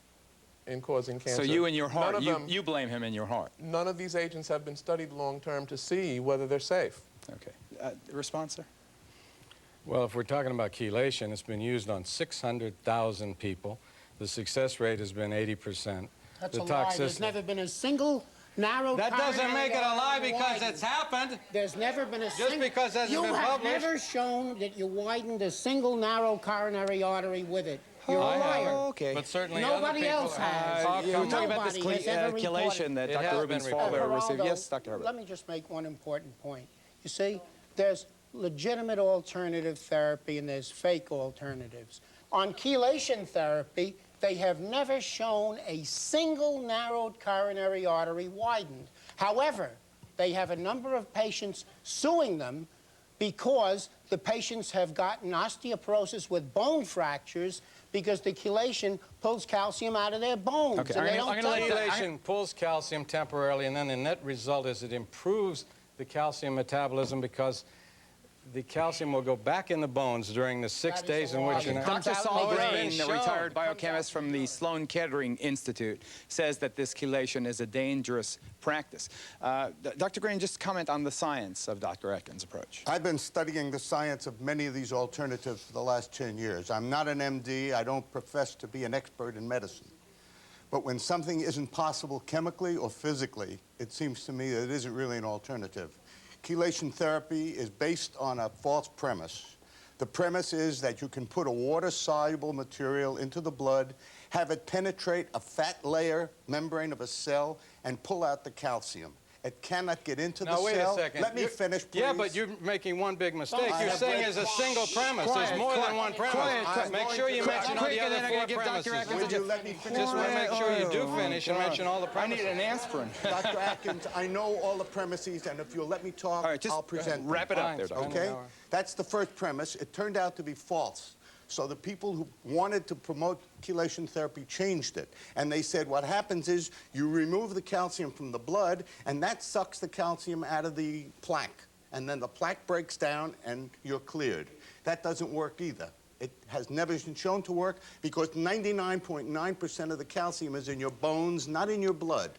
in causing cancer. So you in your heart, None of them, you blame him in your heart. None of these agents have been studied long-term to see whether they're safe. Okay. Response, sir? Well, if we're talking about chelation, it's been used on 600,000 people. The success rate has been 80%. That's the a lie. There's never been a single narrow That doesn't coronary make it a lie artery because widened. it's happened. There's never been a Just single... because it hasn't been published. You have never shown that you widened a single narrow coronary artery with it. You're a liar. Okay. But certainly Nobody else has. You were talking about this chelation that Dr. Rubin's father received. Yes, Dr. Herbert. Let me just make one important point. You see, there's legitimate alternative therapy and there's fake alternatives. On chelation therapy, they have never shown a single narrowed coronary artery widened. However, they have a number of patients suing them because the patients have gotten osteoporosis with bone fractures because the chelation pulls calcium out of their bones. Okay, chelation pulls calcium temporarily, and then the net result is it improves the calcium metabolism because the calcium will go back in the bones during the 6 days in which... Dr. Saul Green, the retired biochemist from the Sloan Kettering Institute, says that this chelation is a dangerous practice. Dr. Green, just comment on the science of Dr. Atkins' approach. I've been studying the science of many of these alternatives for the last 10 years. I'm not an MD. I don't profess to be an expert in medicine. But when something isn't possible chemically or physically, it seems to me that it isn't really an alternative. Chelation therapy is based on a false premise. The premise is that you can put a water-soluble material into the blood, have it penetrate a fat layer membrane of a cell, and pull out the calcium. It cannot get into the cell. Now, wait a second. Let me finish, please. Yeah, but you're making one big mistake. You're saying it's a single premise. There's more than one premise. Make sure you mention all the other four premises. Would you let me finish? Just want to make sure you do finish and mention all the premises. I need an aspirin. Dr. Atkins, I know all the premises, and if you'll let me talk, I'll present them. Wrap it up there, Doctor. Okay? That's the first premise. It turned out to be false. So the people who wanted to promote chelation therapy changed it. And they said what happens is you remove the calcium from the blood, and that sucks the calcium out of the plaque. And then the plaque breaks down, and you're cleared. That doesn't work either. It has never been shown to work because 99.9% of the calcium is in your bones, not in your blood.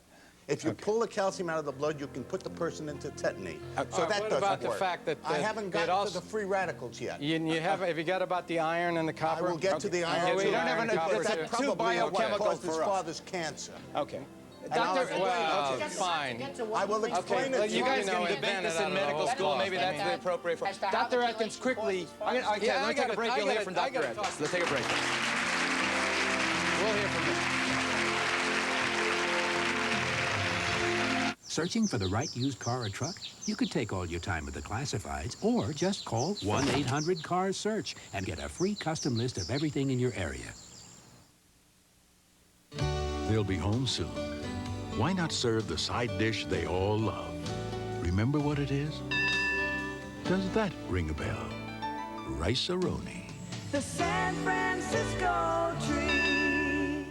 If you pull the calcium out of the blood, you can put the person into tetany. So that doesn't about work. the fact that I haven't gotten to the free radicals yet. Have you got about the iron and the copper? I will get to the iron. We don't have That's too biochemical for his father's cancer. Okay. Well, fine. I will explain it. You guys can debate this in medical school. Maybe that's the appropriate for. Dr. Atkins, quickly. Let me take a break. You'll hear from Dr. Atkins. Let's take a break. We'll hear from you. Searching for the right used car or truck? You could take all your time with the classifieds or just call 1-800-CAR-SEARCH and get a free custom list of everything in your area. They'll be home soon. Why not serve the side dish they all love? Remember what it is? Does that ring a bell? Rice-A-Roni. The San Francisco treat.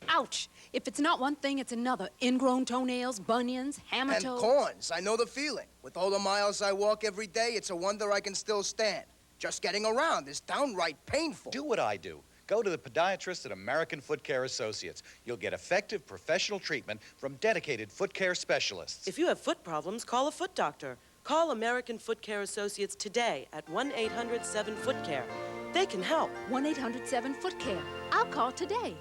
Ouch! If it's not one thing, it's another. Ingrown toenails, bunions, hammer And toes. corns. I know the feeling. With all the miles I walk every day, it's a wonder I can still stand. Just getting around is downright painful. Do what I do. Go to the podiatrist at American Foot Care Associates. You'll get effective professional treatment from dedicated foot care specialists. If you have foot problems, call a foot doctor. Call American Foot Care Associates today at 1-800-7-FOOT-CARE. They can help. 1-800-7-FOOT-CARE. I'll call today.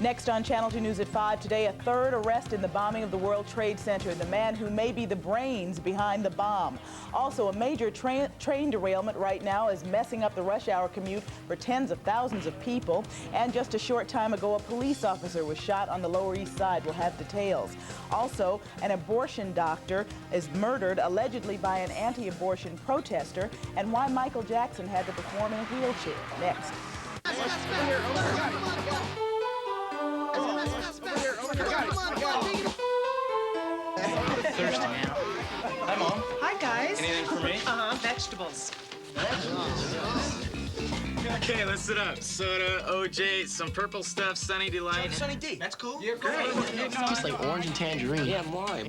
Next on Channel 2 News at 5 today, a third arrest in the bombing of the World Trade Center, the man who may be the brains behind the bomb. Also, a major train derailment right now is messing up the rush hour commute for tens of thousands of people. And just a short time ago, a police officer was shot on the Lower East Side. We'll have details. Also, an abortion doctor is murdered allegedly by an anti-abortion protester, and why Michael Jackson had to perform in a wheelchair. Next. Thirsty man. Hi, Mom. Hi, guys. Anything for me? Vegetables. Okay, let's sit up. Soda, OJ, some purple stuff, Sunny Delight. Sunny D. That's cool. Yeah, great. It tastes like orange and tangerine. Yeah, lime.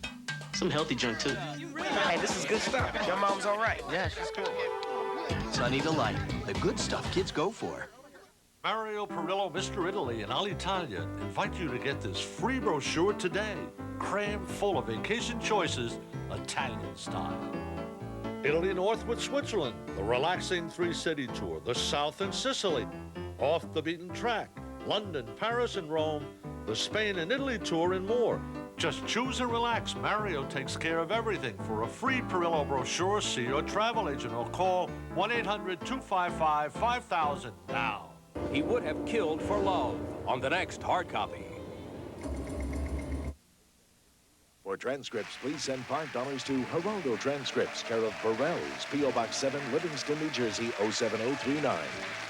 Some healthy junk, too. Hey, this is good stuff. Your mom's all right. Yeah, she's cool. Sunny Delight, the good stuff kids go for. Mario Perillo, Mr. Italy, and Alitalia invite you to get this free brochure today, crammed full of vacation choices, Italian style. Italy North with Switzerland, the relaxing three-city tour, the South and Sicily, off the beaten track, London, Paris, and Rome, the Spain and Italy tour, and more. Just choose and relax. Mario takes care of everything. For a free Perillo brochure, see your travel agent or call 1-800-255-5000 now. He would have killed for love on the next hard copy. For transcripts, please send $5 to Geraldo Transcripts, care of Burrell's, P.O. Box 7, Livingston, New Jersey, 07039.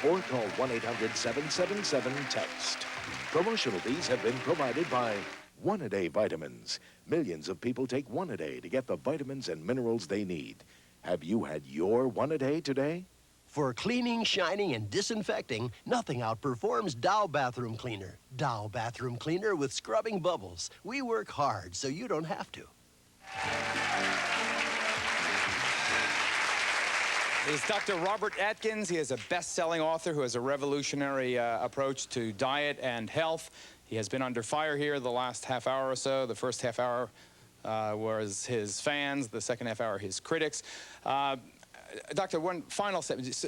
Or call 1-800-777-TEXT. Promotional fees have been provided by One-A-Day Vitamins. Millions of people take One-A-Day to get the vitamins and minerals they need. Have you had your One-A-Day today? For cleaning, shining, and disinfecting, nothing outperforms Dow Bathroom Cleaner. Dow Bathroom Cleaner with scrubbing bubbles. We work hard so you don't have to. Is Dr. Robert Atkins. He is a best-selling author who has a revolutionary approach to diet and health. He has been under fire here the last half hour or so. The first half hour was his fans, the second half hour his critics. Doctor, one final statement.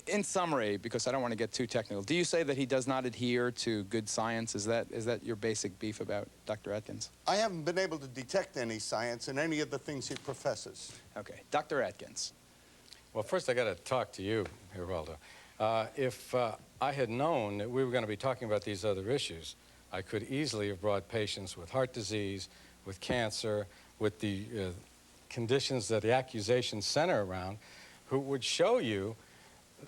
In summary, because I don't want to get too technical, do you say that he does not adhere to good science? Is that your basic beef about Dr. Atkins? I haven't been able to detect any science in any of the things he professes. Okay. Dr. Atkins. Well, first I got to talk to you, Geraldo. If I had known that we were going to be talking about these other issues, I could easily have brought patients with heart disease, with cancer, with the conditions that the accusations center around, who would show you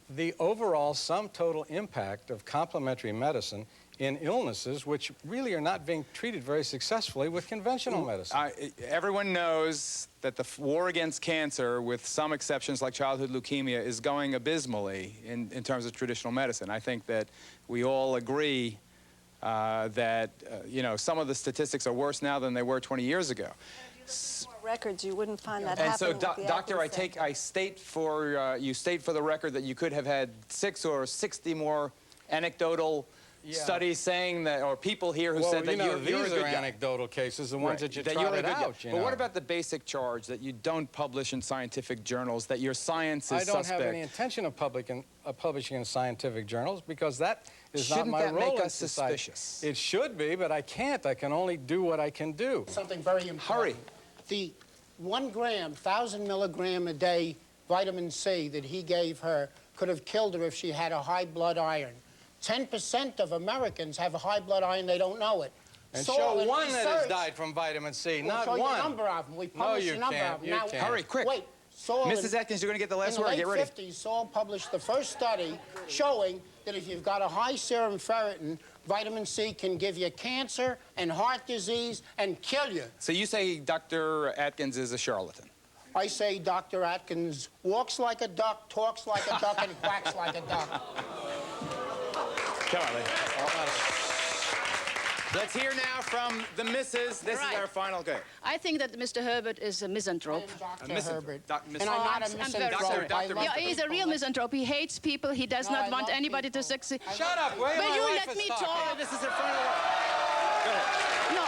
the overall sum total impact of complementary medicine in illnesses which really are not being treated very successfully with conventional medicine. Everyone knows that the war against cancer, with some exceptions like childhood leukemia, is going abysmally in terms of traditional medicine. I think that we all agree that, you know, some of the statistics are worse now than they were 20 years ago. Records, you wouldn't find that and so, happening with the Doctor, Atkins I state for you state for the record that you could have had 6 or 60 more anecdotal studies saying that, or people here who said that you're a good these are guy. anecdotal cases, the ones that you you're a trotted good guy. out. But what about the basic charge that you don't publish in scientific journals, that your science is I don't suspect? have any intention of publishing in scientific journals because that is Shouldn't not my that role make in us society. suspicious? It should be, but I can't. I can only do what I can do. Something very important. Hurry. The 1 gram, 1,000 milligram a day vitamin C that he gave her could have killed her if she had a high blood iron. 10% of Americans have a high blood iron, they don't know it. And So show in one that has research- died from vitamin C, We'll not show you one. a number of them. We No, published you a number can't. of them. You Now, can't. Hurry, quick. Wait. Saul Mrs. Atkins, you're going to get the last word. Get ready. In the late 50s, Saul published the first study showing that if you've got a high serum ferritin, vitamin C can give you cancer and heart disease and kill you. So you say Dr. Atkins is a charlatan? I say Dr. Atkins walks like a duck, talks like a duck, and quacks like a duck. Come on, lady. Let's hear now from the missus. This is our final go. I think that Mr. Herbert is a misanthrope. Dr. Herbert. And I'm not a misanthrope. Yeah, he's a real misanthrope. He hates people. He does not want anybody to succeed. Shut up, will you? Will My you wife let is me talking. talk? This is her final word. Go ahead. No,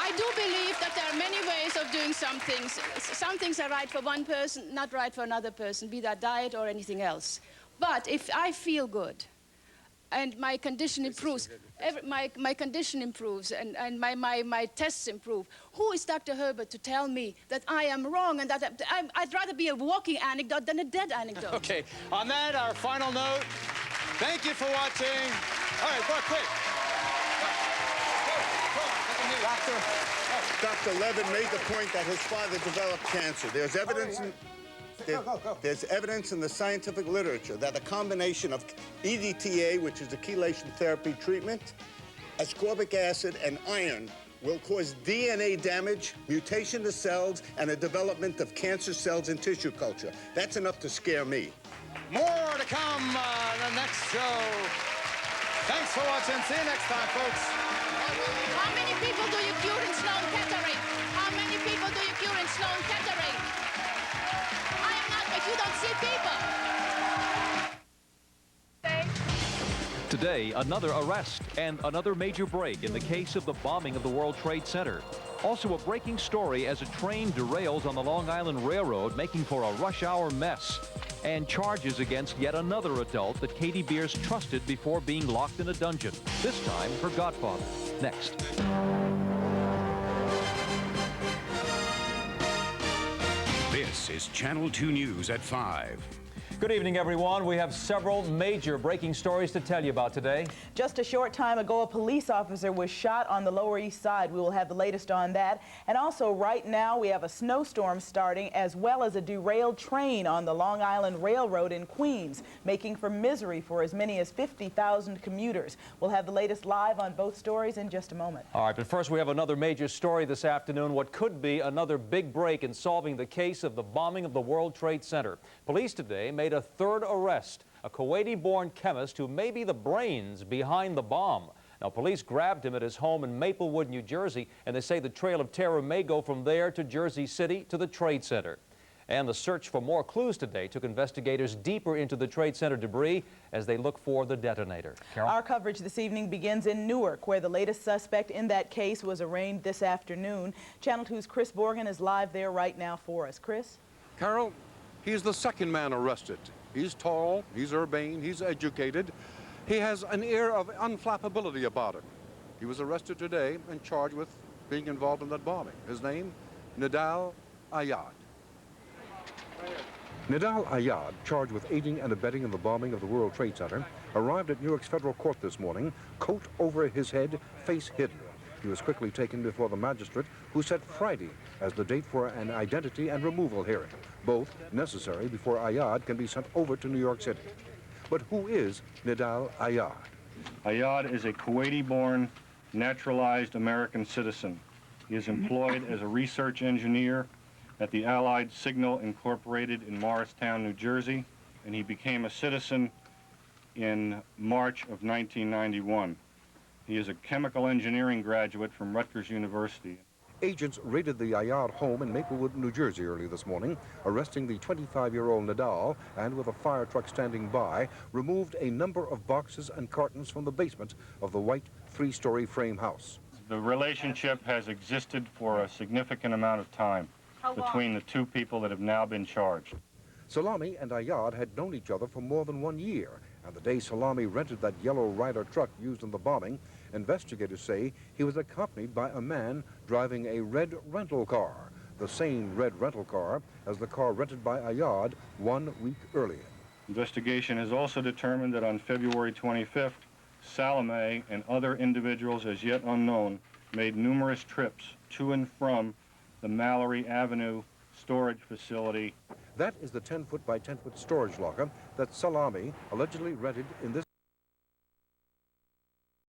I do believe that there are many ways of doing some things. Some things are right for one person, not right for another person, be that diet or anything else. But if I feel good, and my condition improves, my condition improves, and my tests improve, who is Dr. Herbert to tell me that I am wrong and that I'd rather be a walking anecdote than a dead anecdote? Okay, on that, our final note. Thank you for watching. All right, go quick. Dr. Levin made the point that his father developed cancer. There's evidence there's evidence in the scientific literature that a combination of EDTA, which is a chelation therapy treatment, ascorbic acid, and iron will cause DNA damage, mutation to cells, and a development of cancer cells in tissue culture. That's enough to scare me. More to come the next show. Thanks for watching. See you next time, folks. How many people do you cure in Sloan Kettering? How many people do you cure in Sloan Kettering? I am not, but you don't see people. Today, another arrest and another major break in the case of the bombing of the World Trade Center. Also a breaking story as a train derails on the Long Island Railroad, making for a rush hour mess. And charges against yet another adult that Katie Beers trusted before being locked in a dungeon. This time, her godfather. Next. This is Channel 2 News at 5. Good evening, everyone. We have several major breaking stories to tell you about today. Just a short time ago, a police officer was shot on the Lower East Side. We will have the latest on that. And also, right now, we have a snowstorm starting, as well as a derailed train on the Long Island Railroad in Queens, making for misery for as many as 50,000 commuters. We'll have the latest live on both stories in just a moment. All right, but first we have another major story this afternoon, what could be another big break in solving the case of the bombing of the World Trade Center. Police today made a third arrest, a Kuwaiti-born chemist who may be the brains behind the bomb. Now, police grabbed him at his home in Maplewood, New Jersey, and they say the trail of terror may go from there to Jersey City to the Trade Center. And the search for more clues today took investigators deeper into the Trade Center debris as they look for the detonator. Carol? Our coverage this evening begins in Newark, where the latest suspect in that case was arraigned this afternoon. Channel 2's Chris Borgen is live there right now for us. Chris? Carol, he's the second man arrested. He's tall, he's urbane, he's educated. He has an air of unflappability about him. He was arrested today and charged with being involved in that bombing. His name, Nidal Ayad. Nidal Ayad, charged with aiding and abetting in the bombing of the World Trade Center, arrived at Newark's federal court this morning, coat over his head, face hidden. He was quickly taken before the magistrate, who set Friday as the date for an identity and removal hearing, both necessary before Ayad can be sent over to New York City. But who is Nidal Ayad? Ayad is a Kuwaiti-born, naturalized American citizen. He is employed as a research engineer at the Allied Signal Incorporated in Morristown, New Jersey, and he became a citizen in March of 1991. He is a chemical engineering graduate from Rutgers University. Agents raided the Ayad home in Maplewood, New Jersey early this morning, arresting the 25-year-old Nidal, and with a fire truck standing by, removed a number of boxes and cartons from the basement of the white three-story frame house. The relationship has existed for a significant amount of time between the two people that have now been charged. Salami and Ayad had known each other for more than 1 year, and the day Salami rented that yellow Ryder truck used in the bombing, investigators say he was accompanied by a man driving a red rental car, the same red rental car as the car rented by Ayad 1 week earlier. Investigation has also determined that on February 25th, Salame and other individuals as yet unknown made numerous trips to and from the Mallory Avenue storage facility. That is the 10-foot by 10-foot storage locker that Salami allegedly rented in this